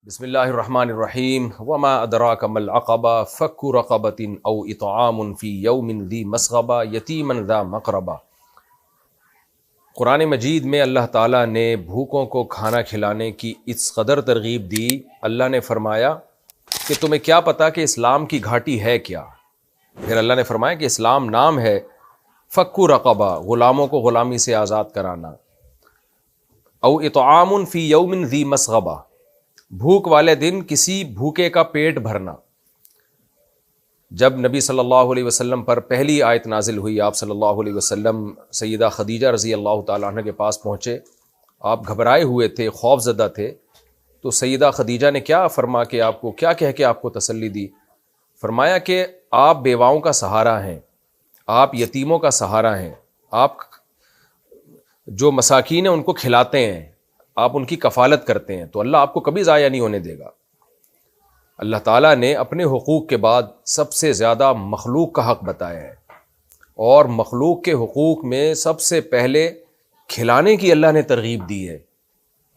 بسم اللہ الرحمن الرحیم وما ادراک ما العقبہ فک رقبۃ او اطعام فی یوم ذی مسغبہ یتیما ذا مقربہ۔ قرآن مجید میں اللہ تعالیٰ نے بھوکوں کو کھانا کھلانے کی اس قدر ترغیب دی۔ اللہ نے فرمایا کہ تمہیں کیا پتا کہ اسلام کی گھاٹی ہے کیا؟ پھر اللہ نے فرمایا کہ اسلام نام ہے فک رقبہ، غلاموں کو غلامی سے آزاد کرانا، او اطعام فی یوم ذی مسغبہ، بھوک والے دن کسی بھوکے کا پیٹ بھرنا۔ جب نبی صلی اللہ علیہ وسلم پر پہلی آیت نازل ہوئی، آپ صلی اللہ علیہ وسلم سیدہ خدیجہ رضی اللہ تعالیٰ عنہ کے پاس پہنچے، آپ گھبرائے ہوئے تھے، خوف زدہ تھے، تو سیدہ خدیجہ نے کیا فرما کے آپ کو کیا کہہ کے آپ کو تسلی دی؟ فرمایا کہ آپ بیواؤں کا سہارا ہیں، آپ یتیموں کا سہارا ہیں، آپ جو مساکین ہیں ان کو کھلاتے ہیں، آپ ان کی کفالت کرتے ہیں، تو اللہ آپ کو کبھی ضائع نہیں ہونے دے گا۔ اللہ تعالیٰ نے اپنے حقوق کے بعد سب سے زیادہ مخلوق کا حق بتایا ہے، اور مخلوق کے حقوق میں سب سے پہلے کھلانے کی اللہ نے ترغیب دی ہے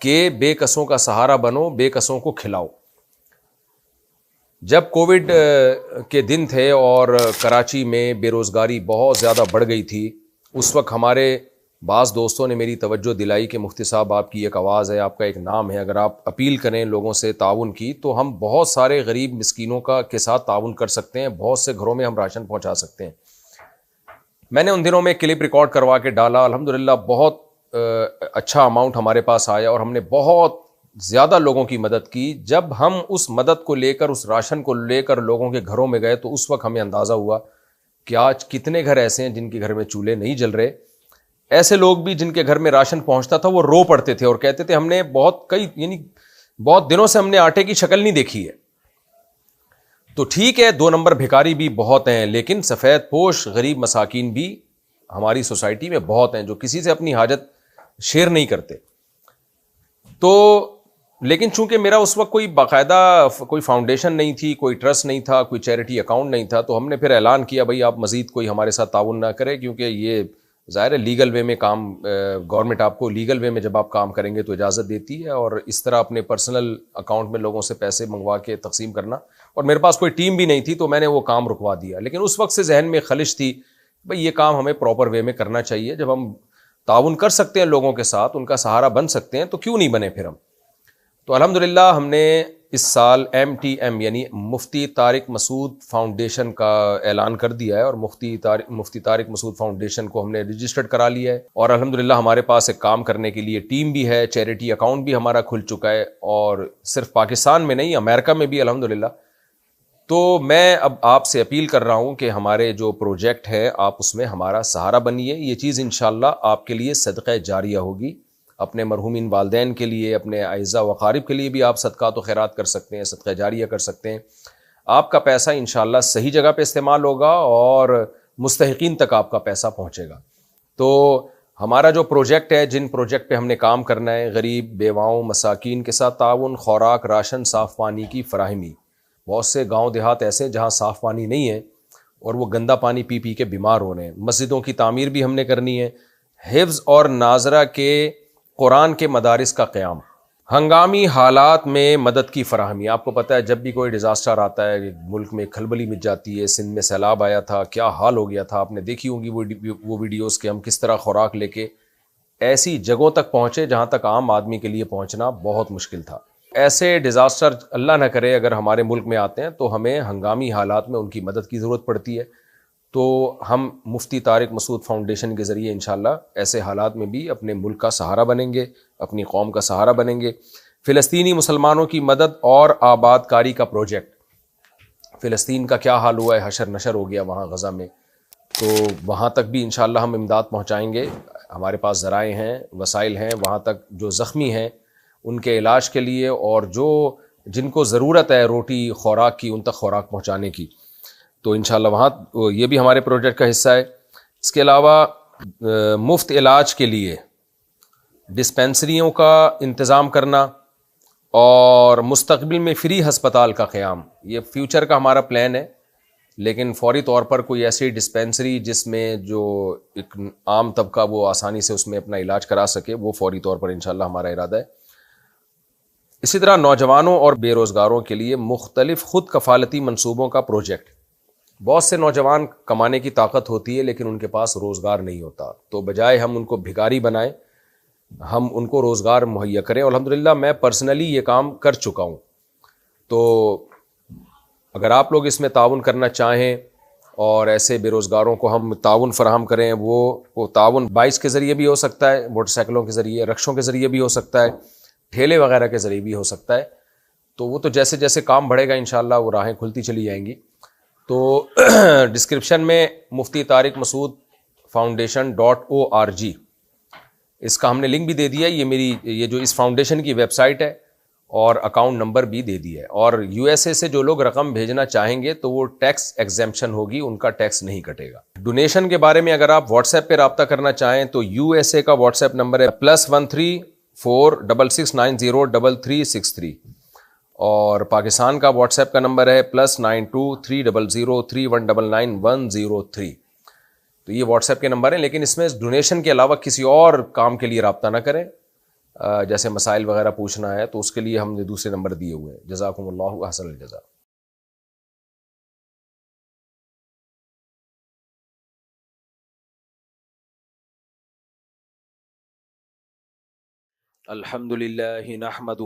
کہ بے کسوں کا سہارا بنو، بے کسوں کو کھلاؤ۔ جب کووڈ کے دن تھے اور کراچی میں بے روزگاری بہت زیادہ بڑھ گئی تھی، اس وقت ہمارے بعض دوستوں نے میری توجہ دلائی کہ مفتی صاحب آپ کی ایک آواز ہے، آپ کا ایک نام ہے، اگر آپ اپیل کریں لوگوں سے تعاون کی تو ہم بہت سارے غریب مسکینوں کے ساتھ تعاون کر سکتے ہیں، بہت سے گھروں میں ہم راشن پہنچا سکتے ہیں۔ میں نے ان دنوں میں کلپ ریکارڈ کروا کے ڈالا، الحمدللہ بہت اچھا اماؤنٹ ہمارے پاس آیا اور ہم نے بہت زیادہ لوگوں کی مدد کی۔ جب ہم اس مدد کو لے کر، اس راشن کو لے کر لوگوں کے گھروں میں گئے تو اس وقت ہمیں اندازہ ہوا کہ آج کتنے گھر ایسے ہیں جن کے گھر میں چولہے نہیں جل رہے۔ ایسے لوگ بھی جن کے گھر میں راشن پہنچتا تھا وہ رو پڑتے تھے اور کہتے تھے ہم نے بہت دنوں سے ہم نے آٹے کی شکل نہیں دیکھی ہے۔ تو ٹھیک ہے، 2 نمبر بھکاری بھی بہت ہیں، لیکن سفید پوش غریب مساکین بھی ہماری سوسائٹی میں بہت ہیں جو کسی سے اپنی حاجت شیئر نہیں کرتے۔ تو لیکن چونکہ میرا اس وقت کوئی باقاعدہ کوئی فاؤنڈیشن نہیں تھی، کوئی ٹرسٹ نہیں تھا، کوئی چیریٹی اکاؤنٹ نہیں تھا، تو ہم نے پھر اعلان کیا بھائی آپ مزید کوئی ہمارے ساتھ تعاون نہ کرے، کیونکہ یہ ظاہر ہے لیگل وے میں کام، گورنمنٹ آپ کو لیگل وے میں جب آپ کام کریں گے تو اجازت دیتی ہے، اور اس طرح اپنے پرسنل اکاؤنٹ میں لوگوں سے پیسے منگوا کے تقسیم کرنا، اور میرے پاس کوئی ٹیم بھی نہیں تھی تو میں نے وہ کام رکوا دیا۔ لیکن اس وقت سے ذہن میں خلش تھی بھئی یہ کام ہمیں پراپر وے میں کرنا چاہیے، جب ہم تعاون کر سکتے ہیں لوگوں کے ساتھ، ان کا سہارا بن سکتے ہیں، تو کیوں نہیں بنے پھر ہم۔ تو الحمدللہ ہم نے اس سال MTM یعنی مفتی طارق مسعود فاؤنڈیشن کا اعلان کر دیا ہے، اور مفتی طارق مسعود فاؤنڈیشن کو ہم نے رجسٹرڈ کرا لیا ہے، اور الحمدللہ ہمارے پاس ایک کام کرنے کے لیے ٹیم بھی ہے، چیریٹی اکاؤنٹ بھی ہمارا کھل چکا ہے، اور صرف پاکستان میں نہیں، امریکہ میں بھی الحمدللہ۔ تو میں اب آپ سے اپیل کر رہا ہوں کہ ہمارے جو پروجیکٹ ہے آپ اس میں ہمارا سہارا بنیے، یہ چیز انشاءاللہ آپ کے لیے صدقہ جاریہ ہوگی، اپنے مرحومین والدین کے لیے، اپنے اعزاء و اقارب کے لیے بھی آپ صدقات و خیرات کر سکتے ہیں، صدقہ جاریہ کر سکتے ہیں۔ آپ کا پیسہ انشاءاللہ صحیح جگہ پہ استعمال ہوگا اور مستحقین تک آپ کا پیسہ پہنچے گا۔ تو ہمارا جو پروجیکٹ ہے، جن پروجیکٹ پہ ہم نے کام کرنا ہے، غریب بیواؤں مساکین کے ساتھ تعاون، خوراک، راشن، صاف پانی کی فراہمی۔ بہت سے گاؤں دیہات ایسے جہاں صاف پانی نہیں ہے اور وہ گندا پانی پی پی کے بیمار ہو رہے ہیں۔ مسجدوں کی تعمیر بھی ہم نے کرنی ہے، حفظ اور ناظرہ کے قرآن کے مدارس کا قیام، ہنگامی حالات میں مدد کی فراہمی۔ آپ کو پتہ ہے جب بھی کوئی ڈیزاسٹر آتا ہے، ملک میں کھلبلی مچ جاتی ہے، سندھ میں سیلاب آیا تھا، کیا حال ہو گیا تھا، آپ نے دیکھی ہوں گی وہ ویڈیوز کہ ہم کس طرح خوراک لے کے ایسی جگہوں تک پہنچے جہاں تک عام آدمی کے لیے پہنچنا بہت مشکل تھا۔ ایسے ڈیزاسٹر اللہ نہ کرے اگر ہمارے ملک میں آتے ہیں تو ہمیں ہنگامی حالات میں ان کی مدد کی ضرورت پڑتی ہے۔ تو ہم مفتی طارق مسعود فاؤنڈیشن کے ذریعے انشاءاللہ ایسے حالات میں بھی اپنے ملک کا سہارا بنیں گے، اپنی قوم کا سہارا بنیں گے۔ فلسطینی مسلمانوں کی مدد اور آباد کاری کا پروجیکٹ، فلسطین کا کیا حال ہوا ہے، حشر نشر ہو گیا وہاں غزہ میں، تو وہاں تک بھی انشاءاللہ ہم امداد پہنچائیں گے۔ ہمارے پاس ذرائع ہیں، وسائل ہیں، وہاں تک جو زخمی ہیں ان کے علاج کے لیے، اور جن کو ضرورت ہے روٹی خوراک کی، ان تک خوراک پہنچانے کی، تو انشاءاللہ وہاں یہ بھی ہمارے پروجیکٹ کا حصہ ہے۔ اس کے علاوہ مفت علاج کے لیے ڈسپینسریوں کا انتظام کرنا اور مستقبل میں فری ہسپتال کا قیام، یہ فیوچر کا ہمارا پلان ہے، لیکن فوری طور پر کوئی ایسی ڈسپینسری جس میں جو ایک عام طبقہ وہ آسانی سے اس میں اپنا علاج کرا سکے، وہ فوری طور پر انشاءاللہ ہمارا ارادہ ہے۔ اسی طرح نوجوانوں اور بے روزگاروں کے لیے مختلف خود کفالتی منصوبوں کا پروجیکٹ. بہت سے نوجوان کمانے کی طاقت ہوتی ہے لیکن ان کے پاس روزگار نہیں ہوتا، تو بجائے ہم ان کو بھکاری بنائیں ہم ان کو روزگار مہیا کریں. اور الحمدللہ میں پرسنلی یہ کام کر چکا ہوں. تو اگر آپ لوگ اس میں تعاون کرنا چاہیں اور ایسے بے روزگاروں کو ہم تعاون فراہم کریں، وہ تعاون بائکس کے ذریعے بھی ہو سکتا ہے، موٹر سائیکلوں کے ذریعے، رکشوں کے ذریعے بھی ہو سکتا ہے، ٹھیلے وغیرہ کے ذریعے بھی ہو سکتا ہے. تو وہ تو جیسے جیسے کام بڑھے گا انشاءاللہ وہ راہیں کھلتی چلی جائیں گی. تو ڈسکرپشن میں مفتی طارق مسعود foundation.org اس کا ہم نے لنک بھی دے دیا ہے. یہ جو اس فاؤنڈیشن کی ویب سائٹ ہے اور اکاؤنٹ نمبر بھی دے دیا ہے. اور یو ایس اے سے جو لوگ رقم بھیجنا چاہیں گے تو وہ ٹیکس ایگزیمپشن ہوگی، ان کا ٹیکس نہیں کٹے گا. ڈونیشن کے بارے میں اگر آپ واٹس ایپ پہ رابطہ کرنا چاہیں تو یو ایس اے کا واٹس ایپ نمبر ہے +13466903363 اور پاکستان کا واٹس ایپ کا نمبر ہے +923003199103. تو یہ واٹس ایپ کے نمبر ہیں، لیکن اس میں ڈونیشن کے علاوہ کسی اور کام کے لیے رابطہ نہ کریں. جیسے مسائل وغیرہ پوچھنا ہے تو اس کے لیے ہم نے دوسرے نمبر دیے ہوئے ہیں. جزاکم اللہ احسن الجزا. الحمد للہ نحمدہ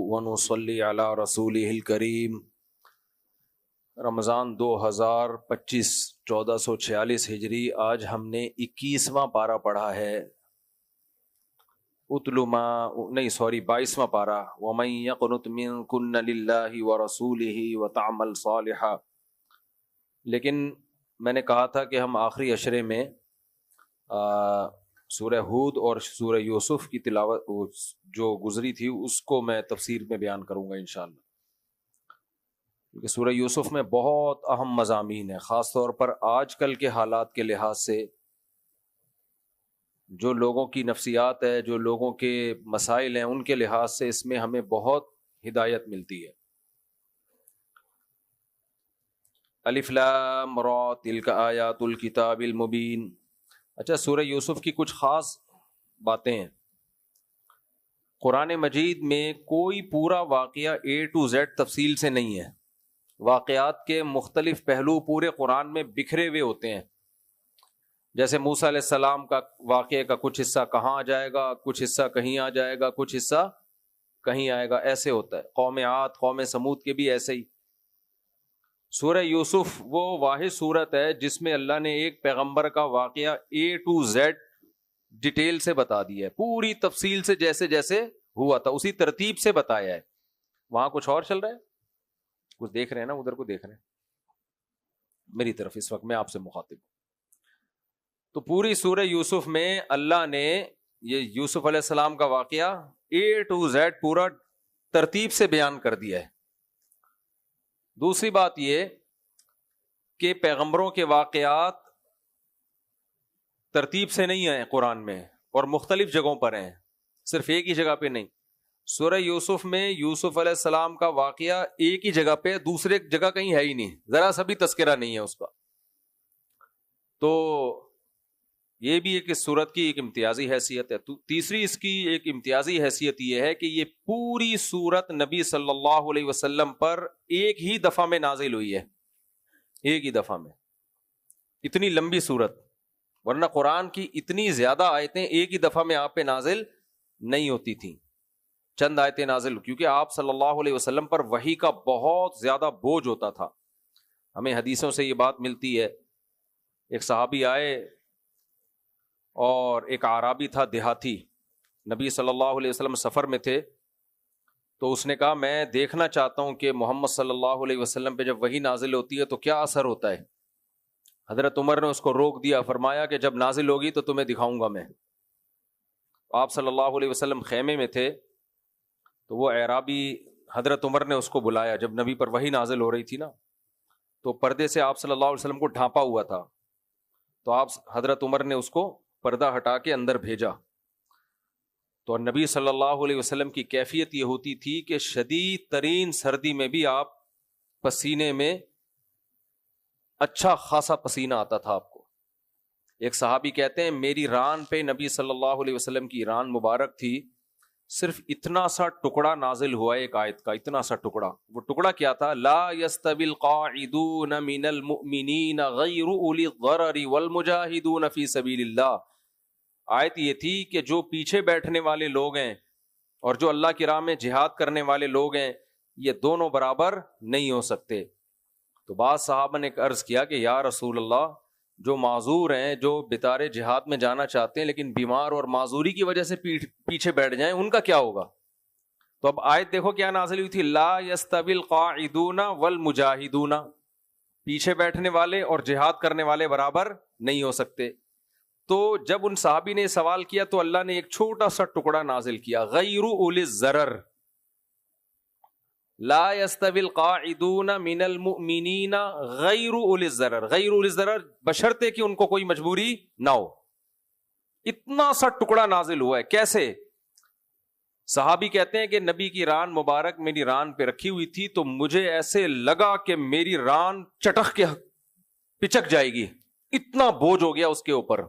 ونصلی علی رسولہ الکریم. رمضان 2025 1446 ہجری. آج ہم نے 21واں پارہ پڑھا ہے. 22واں پارہ. وَمَن يَقْنُتْ مِنكُنَّ لِلَّهِ وَرَسُولِهِ وَتَعْمَلْ صَالِحًا. لیکن میں نے کہا تھا کہ ہم آخری عشرے میں سورہ ہود اور سورہ یوسف کی تلاوت جو گزری تھی اس کو میں تفسیر میں بیان کروں گا انشاءاللہ، کیونکہ سورہ یوسف میں بہت اہم مضامین ہیں. خاص طور پر آج کل کے حالات کے لحاظ سے جو لوگوں کی نفسیات ہے، جو لوگوں کے مسائل ہیں، ان کے لحاظ سے اس میں ہمیں بہت ہدایت ملتی ہے. الف لام را تلک آیات الکتاب المبین. اچھا، سورہ یوسف کی کچھ خاص باتیں ہیں. قرآن مجید میں کوئی پورا واقعہ A to Z تفصیل سے نہیں ہے. واقعات کے مختلف پہلو پورے قرآن میں بکھرے ہوئے ہوتے ہیں. جیسے موسیٰ علیہ السلام کا واقعے کا کچھ حصہ کہاں آ جائے گا، کچھ حصہ کہیں آ جائے گا، کچھ حصہ کہیں آئے گا، ایسے ہوتا ہے. قوم عاد، قوم سمود کے بھی ایسے ہی. سورہ یوسف وہ واحد سورت ہے جس میں اللہ نے ایک پیغمبر کا واقعہ A to Z ڈیٹیل سے بتا دیا ہے، پوری تفصیل سے، جیسے جیسے ہوا تھا اسی ترتیب سے بتایا ہے. وہاں کچھ اور چل رہا ہے، کچھ دیکھ رہے ہیں نا، ادھر کو دیکھ رہے ہیں میری طرف. اس وقت میں آپ سے مخاطب ہوں. تو پوری سورہ یوسف میں اللہ نے یہ یوسف علیہ السلام کا واقعہ A to Z پورا ترتیب سے بیان کر دیا ہے. دوسری بات یہ کہ پیغمبروں کے واقعات ترتیب سے نہیں آئے قرآن میں، اور مختلف جگہوں پر ہیں، صرف ایک ہی جگہ پہ نہیں. سورہ یوسف میں یوسف علیہ السلام کا واقعہ ایک ہی جگہ پہ، دوسرے جگہ کہیں ہے ہی نہیں، ذرا سا بھی تذکرہ نہیں ہے اس کا. تو یہ بھی ایک اس سورت کی ایک امتیازی حیثیت ہے. تیسری اس کی ایک امتیازی حیثیت یہ ہے کہ یہ پوری سورت نبی صلی اللہ علیہ وسلم پر ایک ہی دفعہ میں نازل ہوئی ہے. ایک ہی دفعہ میں، اتنی لمبی سورت. ورنہ قرآن کی اتنی زیادہ آیتیں ایک ہی دفعہ میں آپ پہ نازل نہیں ہوتی تھیں. چند آیتیں نازل، کیونکہ آپ صلی اللہ علیہ وسلم پر وحی کا بہت زیادہ بوجھ ہوتا تھا. ہمیں حدیثوں سے یہ بات ملتی ہے. ایک صحابی آئے اور ایک اعرابی تھا دیہاتی، نبی صلی اللہ علیہ وسلم سفر میں تھے، تو اس نے کہا میں دیکھنا چاہتا ہوں کہ محمد صلی اللہ علیہ وسلم پہ جب وحی نازل ہوتی ہے تو کیا اثر ہوتا ہے. حضرت عمر نے اس کو روک دیا، فرمایا کہ جب نازل ہوگی تو تمہیں دکھاؤں گا میں. آپ صلی اللہ علیہ وسلم خیمے میں تھے تو وہ اعرابی حضرت عمر نے اس کو بلایا جب نبی پر وحی نازل ہو رہی تھی نا، تو پردے سے آپ صلی اللہ علیہ وسلم کو ڈھانپا ہوا تھا. تو آپ حضرت عمر نے اس کو پردہ ہٹا کے اندر بھیجا. تو نبی صلی اللہ علیہ وسلم کی کیفیت یہ ہوتی تھی کہ شدید ترین سردی میں بھی آپ پسینے میں اچھا خاصا پسینہ آتا تھا آپ کو. ایک صحابی کہتے ہیں میری ران پہ، نبی صلی اللہ علیہ وسلم کی ران مبارک تھی، صرف اتنا سا ٹکڑا نازل ہوا ایک آیت کا, اتنا سا ٹکڑا. وہ ٹکڑا کیا تھا؟ لا یستوی القاعدون من المؤمنین غیر اولی الضرر والمجاہدون فی سبیل اللہ. آیت یہ تھی کہ جو پیچھے بیٹھنے والے لوگ ہیں اور جو اللہ کی راہ میں جہاد کرنے والے لوگ ہیں, یہ دونوں برابر نہیں ہو سکتے. تو بعض صحابہ نے عرض کیا کہ یا رسول اللہ, جو معذور ہیں, جو بطارے جہاد میں جانا چاہتے ہیں لیکن بیمار اور معذوری کی وجہ سے پیچھے بیٹھ جائیں, ان کا کیا ہوگا؟ تو اب آیت دیکھو کیا نازل ہوئی تھی, لا یستوی القاعدون والمجاہدون, پیچھے بیٹھنے والے اور جہاد کرنے والے برابر نہیں ہو سکتے. تو جب ان صحابی نے سوال کیا تو اللہ نے ایک چھوٹا سا ٹکڑا نازل کیا, غیر اولی الضرر. لا یستوی القاعدون من المؤمنین غیر اولی الضرر. غیر اولی الضرر بشرطے کہ ان کو کوئی مجبوری نہ ہو. اتنا سا ٹکڑا نازل ہوا ہے. کیسے؟ صحابی کہتے ہیں کہ نبی کی ران مبارک میری ران پہ رکھی ہوئی تھی تو مجھے ایسے لگا کہ میری ران چٹخ کے پچک جائے گی, اتنا بوجھ ہو گیا اس کے اوپر.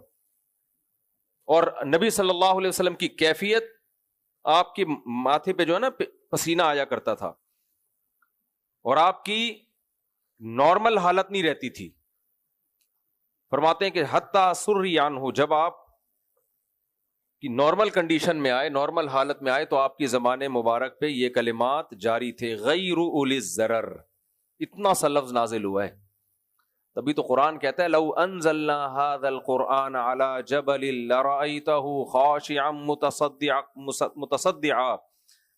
اور نبی صلی اللہ علیہ وسلم کی کیفیت, آپ کے ماتھے پہ جو ہے نا پسینہ آیا کرتا تھا اور آپ کی نارمل حالت نہیں رہتی تھی. فرماتے ہیں کہ حتی سری عنہ, جب آپ کی نارمل کنڈیشن میں آئے, نارمل حالت میں آئے, تو آپ کی زبان مبارک پہ یہ کلمات جاری تھے, غیر اولی الضرر. اتنا سا لفظ نازل ہوا ہے. تبھی تو قرآن کہتا ہے لو انزلنا هذا القرآن على جبل لرأيته خاشعا متصدعا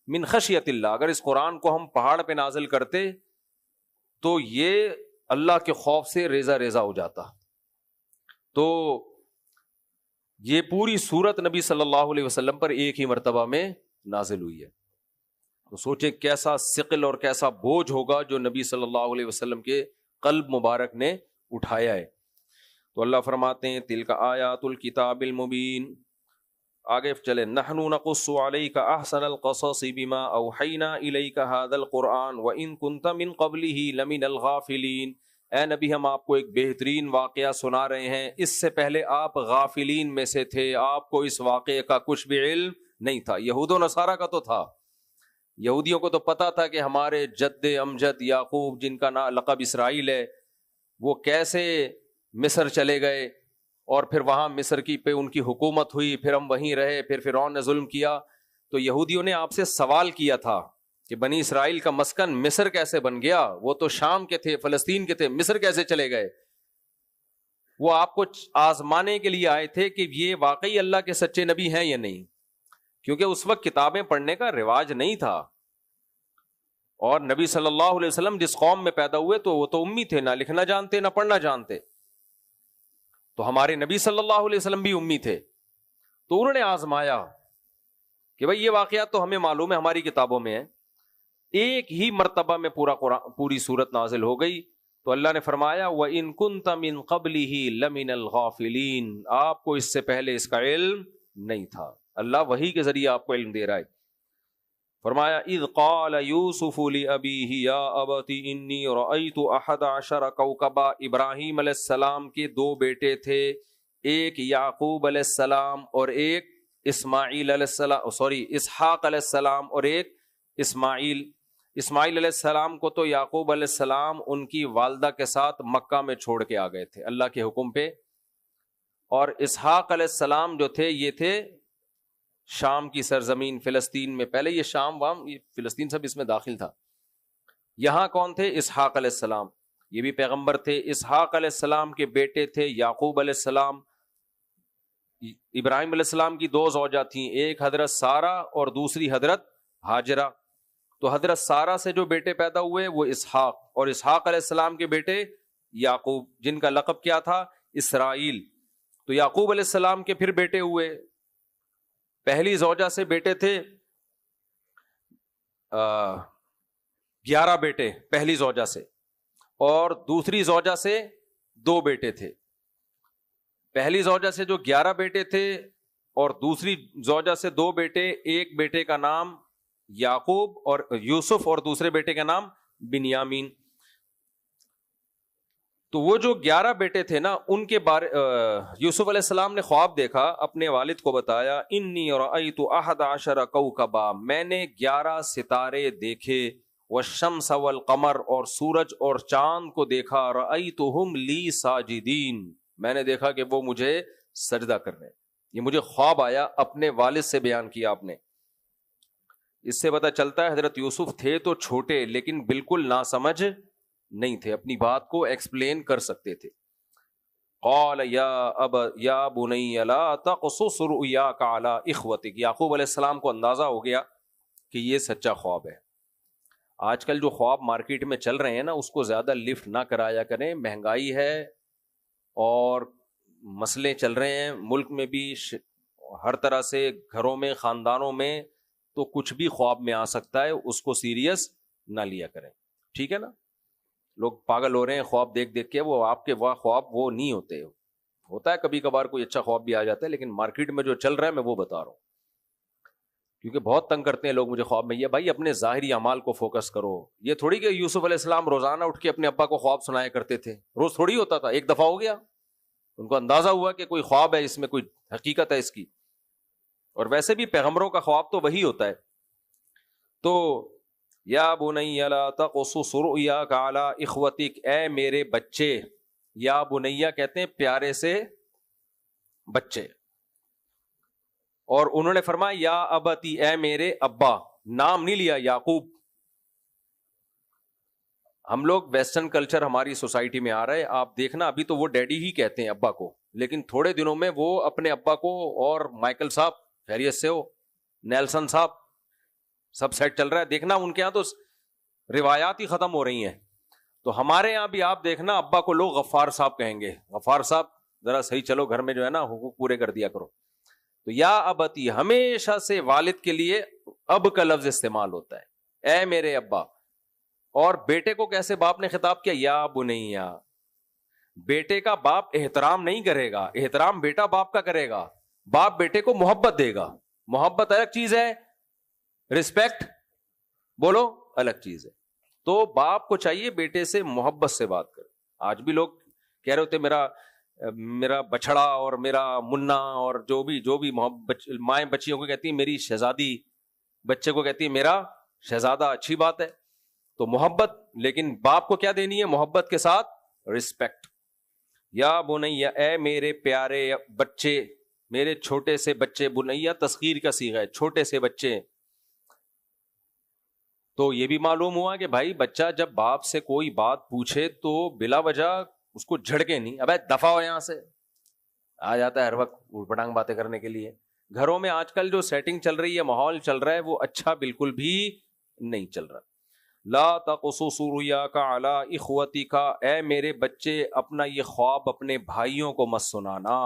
من خشیت اللہ. اگر اس قرآن کو ہم پہاڑ پہ نازل کرتے تو یہ اللہ کے خوف سے ریزہ ریزہ ہو جاتا. تو یہ پوری سورت نبی صلی اللہ علیہ وسلم پر ایک ہی مرتبہ میں نازل ہوئی ہے. تو سوچیں کیسا ثقل اور کیسا بوجھ ہوگا جو نبی صلی اللہ علیہ وسلم کے قلب مبارک نے اٹھایا ہے. تو اللہ فرماتے ہیں تلک آیات الکتاب المبین. آگے چلے, نحن نقص علیک احسن القصص بما اوحینا الیک ھذا القرآن وان کنت من قبلہ لمن الغافلین. اے نبی, ہم آپ کو ایک بہترین واقعہ سنا رہے ہیں, اس سے پہلے آپ غافلین میں سے تھے, آپ کو اس واقعے کا کچھ بھی علم نہیں تھا. یہود و نصارہ کا تو تھا, یہودیوں کو تو پتا تھا کہ ہمارے جد امجد یعقوب, جن کا نام لقب اسرائیل ہے, وہ کیسے مصر چلے گئے اور پھر وہاں مصر کی پہ ان کی حکومت ہوئی, پھر ہم وہیں رہے, پھر فرعون نے ظلم کیا. تو یہودیوں نے آپ سے سوال کیا تھا کہ بنی اسرائیل کا مسکن مصر کیسے بن گیا, وہ تو شام کے تھے, فلسطین کے تھے, مصر کیسے چلے گئے. وہ آپ کو آزمانے کے لیے آئے تھے کہ یہ واقعی اللہ کے سچے نبی ہیں یا نہیں, کیونکہ اس وقت کتابیں پڑھنے کا رواج نہیں تھا. اور نبی صلی اللہ علیہ وسلم جس قوم میں پیدا ہوئے تو وہ تو امی تھے, نہ لکھنا جانتے نہ پڑھنا جانتے. تو ہمارے نبی صلی اللہ علیہ وسلم بھی امی تھے. تو انہوں نے آزمایا کہ بھئی یہ واقعات تو ہمیں معلوم ہے, ہماری کتابوں میں ہے. ایک ہی مرتبہ میں پوری سورت نازل ہو گئی. تو اللہ نے فرمایا وَإِن كُنْتَ مِن قَبْلِهِ لَمِنَ الْغَافِلِينَ. آپ کو اس سے پہلے اس کا علم نہیں تھا. اللہ وحی کے ذریعے آپ کو علم دے رہا ہے. فرمایا اذ قال یوسف لأبیہ یا ابت انی رأیت احد عشر کوکبا. ابراہیم علیہ السلام کے دو بیٹے تھے, ایک یعقوب علیہ السلام اور ایک اسماعیل علیہ السلام, اسحاق علیہ السلام اور ایک اسماعیل. اسماعیل علیہ السلام کو تو یعقوب علیہ السلام ان کی والدہ کے ساتھ مکہ میں چھوڑ کے آ گئے تھے اللہ کے حکم پہ. اور اسحاق علیہ السلام جو تھے یہ تھے شام کی سرزمین فلسطین میں. پہلے یہ شام یہ فلسطین سب اس میں داخل تھا. یہاں کون تھے؟ اسحاق علیہ السلام, یہ بھی پیغمبر تھے. اسحاق علیہ السلام کے بیٹے تھے یعقوب علیہ السلام. ابراہیم علیہ السلام کی دو زوجہ تھیں, ایک حضرت سارہ اور دوسری حضرت ہاجرہ. تو حضرت سارہ سے جو بیٹے پیدا ہوئے وہ اسحاق, اور اسحاق علیہ السلام کے بیٹے یعقوب, جن کا لقب کیا تھا؟ اسرائیل. تو یعقوب علیہ السلام کے پھر بیٹے ہوئے. پہلی زوجہ سے بیٹے تھے 11 بیٹے پہلی زوجہ سے, اور دوسری زوجہ سے 2 بیٹے تھے. پہلی زوجہ سے جو 11 بیٹے تھے اور دوسری زوجہ سے 2 بیٹے, ایک بیٹے کا نام یعقوب اور یوسف اور دوسرے بیٹے کا نام بنیامین. تو وہ جو 11 بیٹے تھے نا ان کے بارے یوسف علیہ السلام نے خواب دیکھا, اپنے والد کو بتایا, انی رأیت 11 کوکبا, میں نے 11 ستارے دیکھے, والشمس والقمر, اور سورج اور چاند کو دیکھا, رأیتہم لی ساجدین, میں نے دیکھا کہ وہ مجھے سجدہ کر رہے ہیں. یہ مجھے خواب آیا, اپنے والد سے بیان کیا آپ نے. اس سے پتہ چلتا ہے حضرت یوسف تھے تو چھوٹے لیکن بالکل ناسمجھ نہیں تھے, اپنی بات کو ایکسپلین کر سکتے تھے. قال یا بنی لا تقصص رؤیاک علی اخوتک, یعقوب علیہ السلام کو اندازہ ہو گیا کہ یہ سچا خواب ہے. آج کل جو خواب مارکیٹ میں چل رہے ہیں نا, اس کو زیادہ لفٹ نہ کرایا کریں, مہنگائی ہے اور مسئلے چل رہے ہیں ملک میں بھی ہر طرح سے, گھروں میں, خاندانوں میں, تو کچھ بھی خواب میں آ سکتا ہے, اس کو سیریس نہ لیا کریں, ٹھیک ہے نا. لوگ پاگل ہو رہے ہیں خواب دیکھ دیکھ کے, وہ آپ کے خواب وہ نہیں ہوتے. ہوتا ہے کبھی کبھار کوئی اچھا خواب بھی آ جاتا ہے, لیکن مارکیٹ میں جو چل رہا ہے میں وہ بتا رہا ہوں, کیونکہ بہت تنگ کرتے ہیں لوگ مجھے خواب میں. یہ بھائی اپنے ظاہری اعمال کو فوکس کرو. یہ تھوڑی کہ یوسف علیہ السلام روزانہ اٹھ کے اپنے ابا کو خواب سنایا کرتے تھے, روز تھوڑی ہوتا تھا, ایک دفعہ ہو گیا, ان کو اندازہ ہوا کہ کوئی خواب ہے, اس میں کوئی حقیقت ہے اس کی. اور ویسے بھی پیغمبروں کا خواب تو وہی ہوتا ہے. تو یا بنی لا تقصص رؤیاک علی اخوتک, اے میرے بچے, یا بنیا کہتے ہیں پیارے سے بچے. اور انہوں نے فرمایا یا ابتی, اے میرے ابا, نام نہیں لیا یعقوب. ہم لوگ ویسٹرن کلچر ہماری سوسائٹی میں آ رہا ہے, آپ دیکھنا ابھی تو وہ ڈیڈی ہی کہتے ہیں ابا کو, لیکن تھوڑے دنوں میں وہ اپنے ابا کو, اور مائیکل صاحب خیریت سے ہو, نیلسن صاحب, سب سیٹ چل رہا ہے, دیکھنا ان کے یہاں تو روایات ہی ختم ہو رہی ہیں. تو ہمارے یہاں بھی آپ دیکھنا ابا کو لوگ غفار صاحب کہیں گے, غفار صاحب ذرا صحیح چلو, گھر میں جو ہے نا حقوق پورے کر دیا کرو. تو یا ابتی ہمیشہ سے والد کے لیے اب کا لفظ استعمال ہوتا ہے, اے میرے ابا. اور بیٹے کو کیسے باپ نے خطاب کیا, یا بنیا. بیٹے کا باپ احترام نہیں کرے گا, احترام بیٹا باپ کا کرے گا. باپ بیٹے کو محبت دے گا, محبت الگ چیز ہے, رسپیکٹ بولو الگ چیز ہے. تو باپ کو چاہیے بیٹے سے محبت سے بات کرے. آج بھی لوگ کہہ رہے ہوتے میرا بچڑا اور میرا منا, اور جو بھی محبت, مائیں بچیوں کو کہتی ہیں میری شہزادی, بچے کو کہتی ہے میرا شہزادہ. اچھی بات ہے, تو محبت, لیکن باپ کو کیا دینی ہے, محبت کے ساتھ رسپیکٹ. یا بنیا, اے میرے پیارے بچے, میرے چھوٹے سے بچے. بنیا تصغیر کا صیغہ ہے, چھوٹے سے بچے. تو یہ بھی معلوم ہوا کہ بھائی بچہ جب باپ سے کوئی بات پوچھے تو بلا وجہ اس کو جھڑکے نہیں, ابے دفع ہو یہاں سے, آ جاتا ہے ہر وقت اٹھ پٹانگ باتیں کرنے کے لیے. گھروں میں آج کل جو سیٹنگ چل رہی ہے, ماحول چل رہا ہے, وہ اچھا بالکل بھی نہیں چل رہا. لا تقصص رؤیاک علی اخوتک, اے میرے بچے اپنا یہ خواب اپنے بھائیوں کو مت سنانا.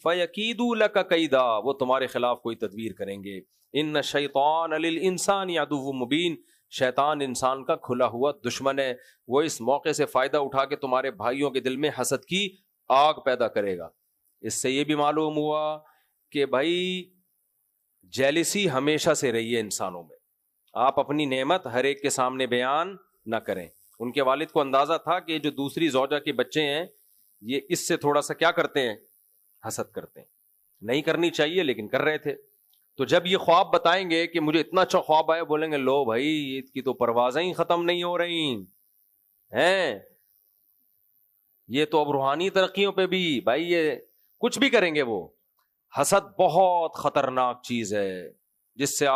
فیکیدوا لک کیدا, وہ تمہارے خلاف کوئی تدبیر کریں گے. ان الشیطان للانسان عدو مبین, شیطان انسان کا کھلا ہوا دشمن ہے, وہ اس موقع سے فائدہ اٹھا کے تمہارے بھائیوں کے دل میں حسد کی آگ پیدا کرے گا. اس سے یہ بھی معلوم ہوا کہ بھائی جیلسی ہمیشہ سے رہی ہے انسانوں میں. آپ اپنی نعمت ہر ایک کے سامنے بیان نہ کریں. ان کے والد کو اندازہ تھا کہ جو دوسری زوجہ کے بچے ہیں یہ اس سے تھوڑا سا کیا کرتے ہیں, حسد کرتے ہیں. نہیں کرنی چاہیے لیکن کر رہے تھے. تو جب یہ خواب بتائیں گے کہ مجھے اتنا اچھا خواب آیا, بولیں گے لو بھائی عید کی تو پروازیں ہی ختم نہیں ہو رہی ہیں, یہ تو اب روحانی ترقیوں پہ بھی بھائی یہ کچھ بھی کریں گے. وہ حسد بہت خطرناک چیز ہے, جس سے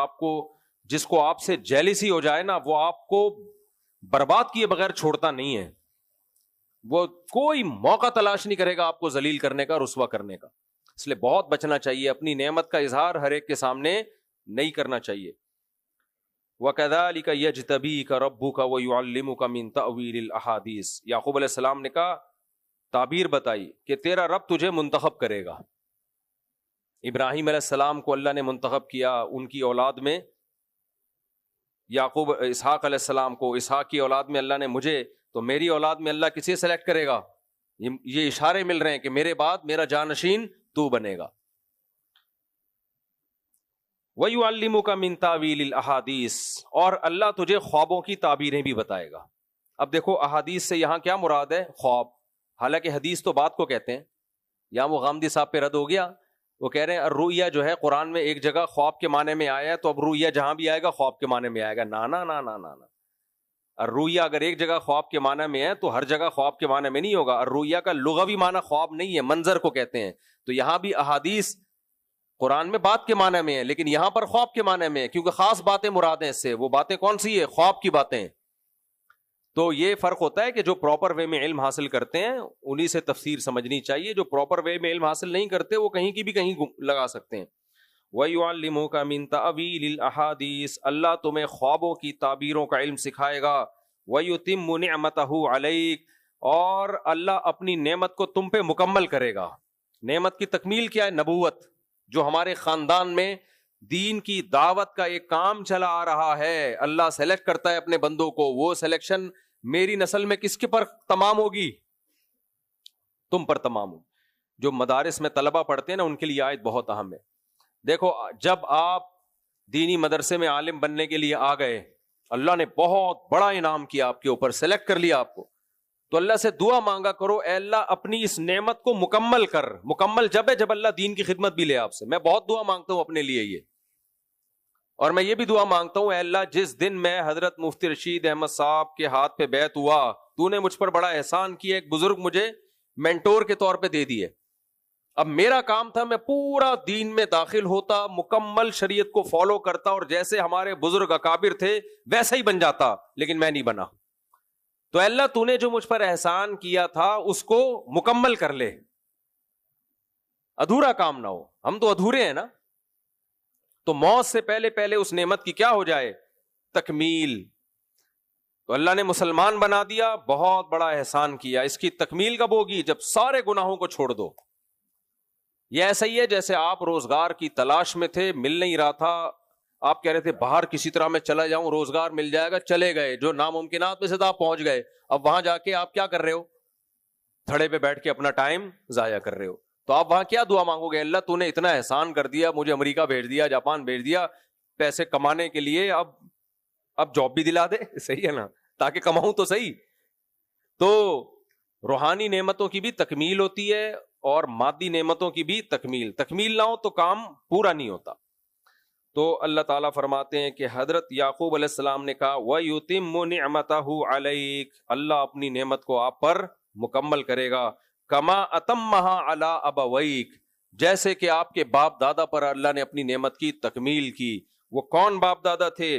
جس کو آپ سے جیلسی ہو جائے نا, وہ آپ کو برباد کیے بغیر چھوڑتا نہیں ہے. وہ کوئی موقع تلاش نہیں کرے گا آپ کو ذلیل کرنے کا, رسوا کرنے کا. اس لیے بہت بچنا چاہیے, اپنی نعمت کا اظہار ہر ایک کے سامنے نہیں کرنا چاہیے. وَكَذَلِكَ يَجْتَبِيكَ رَبُّكَ وَيُعَلِّمُكَ مِن تَأْوِيلِ الْأَحَادِيثِ. یعقوب علیہ السلام نے کہا, تعبیر بتائی کہ تیرا رب تجھے منتخب کرے گا. ابراہیم علیہ السلام کو اللہ نے منتخب کیا, ان کی اولاد میں یعقوب, اسحاق علیہ السلام کو, اسحاق کی اولاد میں اللہ نے مجھے, تو میری اولاد میں اللہ کسے سلیکٹ کرے گا؟ یہ اشارے مل رہے ہیں کہ میرے بعد میرا جانشین تو بنے گا. وَيُعَلِّمُكَ مِن تَأْوِيلِ الْأَحَادِيثِ, اور اللہ تجھے خوابوں کی تعبیریں بھی بتائے گا. اب دیکھو احادیث سے یہاں کیا مراد ہے؟ خواب. حالانکہ حدیث تو بات کو کہتے ہیں. یہاں وہ غامدی صاحب پہ رد ہو گیا, وہ کہہ رہے ہیں الرؤیا جو ہے قرآن میں ایک جگہ خواب کے معنی میں آیا ہے, تو اب رؤیا جہاں بھی آئے گا خواب کے معنی میں آئے گا. نا نا نا نا نا نا, الرؤیا اگر ایک جگہ خواب کے معنی میں ہے تو ہر جگہ خواب کے معنی میں نہیں ہوگا. الرؤیا کا لغوی معنی خواب نہیں ہے, منظر کو کہتے ہیں. تو یہاں بھی احادیث قرآن میں بات کے معنی میں ہے, لیکن یہاں پر خواب کے معنی میں ہے, کیونکہ خاص باتیں مراد ہیں اس سے. وہ باتیں کون سی ہے؟ خواب کی باتیں. تو یہ فرق ہوتا ہے کہ جو پراپر وے میں علم حاصل کرتے ہیں انہی سے تفسیر سمجھنی چاہیے. جو پراپر وے میں علم حاصل نہیں کرتے وہ کہیں کی بھی کہیں لگا سکتے ہیں. وَيُعَلِّمُكَ مِن تَأْوِيلِ الْأَحَادِيثِ, اللہ تمہیں خوابوں کی تعبیروں کا علم سکھائے گا. وَيُتِمُّ نِعْمَتَهُ عَلَيْكَ, اور اللہ اپنی نعمت کو تم پہ مکمل کرے گا. نعمت کی تکمیل کیا ہے؟ نبوت. جو ہمارے خاندان میں دین کی دعوت کا ایک کام چلا آ رہا ہے, اللہ سلیکٹ کرتا ہے اپنے بندوں کو. وہ سلیکشن میری نسل میں کس کے پر تمام ہوگی؟ تم پر تمام ہوگی. جو مدارس میں طلبہ پڑھتے ہیں نا, ان کے لیے آیت بہت اہم ہے. دیکھو, جب آپ دینی مدرسے میں عالم بننے کے لیے آ گئے, اللہ نے بہت بڑا انعام کیا آپ کے اوپر, سلیکٹ کر لیا آپ کو, تو اللہ سے دعا مانگا کرو, اے اللہ اپنی اس نعمت کو مکمل کر. مکمل جب ہے جب اللہ دین کی خدمت بھی لے آپ سے. میں بہت دعا مانگتا ہوں اپنے لیے یہ, اور میں یہ بھی دعا مانگتا ہوں, اے اللہ جس دن میں حضرت مفتی رشید احمد صاحب کے ہاتھ پہ بیعت ہوا, تو نے مجھ پر بڑا احسان کیا, ایک بزرگ مجھے مینٹور کے طور پہ دے دیے. اب میرا کام تھا میں پورا دین میں داخل ہوتا, مکمل شریعت کو فالو کرتا, اور جیسے ہمارے بزرگ اکابر تھے ویسا ہی بن جاتا, لیکن میں نہیں بنا. تو اللہ تو نے جو مجھ پر احسان کیا تھا اس کو مکمل کر لے, ادھورا کام نہ ہو. ہم تو ادھورے ہیں نا. تو موت سے پہلے پہلے اس نعمت کی کیا ہو جائے؟ تکمیل. تو اللہ نے مسلمان بنا دیا, بہت بڑا احسان کیا. اس کی تکمیل کب ہوگی؟ جب سارے گناہوں کو چھوڑ دو. یہ ایسا ہی ہے جیسے آپ روزگار کی تلاش میں تھے, مل نہیں رہا تھا, آپ کہہ رہے تھے باہر کسی طرح میں چلا جاؤں, روزگار مل جائے گا, چلے گئے, جو ناممکنات میں سے تھا آپ پہنچ گئے. اب وہاں جا کے آپ کیا کر رہے ہو؟ تھڑے پہ بیٹھ کے اپنا ٹائم ضائع کر رہے ہو. تو آپ وہاں کیا دعا مانگو گے؟ اللہ تو نے اتنا احسان کر دیا, مجھے امریکہ بھیج دیا, جاپان بھیج دیا پیسے کمانے کے لیے, اب جاب بھی دلا دے. صحیح ہے نا, تاکہ کماؤں تو صحیح. تو روحانی نعمتوں کی بھی تکمیل ہوتی ہے اور مادی نعمتوں کی بھی تکمیل. تکمیل نہ ہو تو کام پورا نہیں ہوتا. تو اللہ تعالیٰ فرماتے ہیں کہ حضرت یعقوب علیہ السلام نے کہا وَيُتِمُّ نِعْمَتَهُ عَلَيْكَ, اللہ اپنی نعمت کو آپ پر مکمل کرے گا. کما اتمها علی ابویک, جیسے کہ آپ کے باپ دادا پر اللہ نے اپنی نعمت کی تکمیل کی. وہ کون باپ دادا تھے؟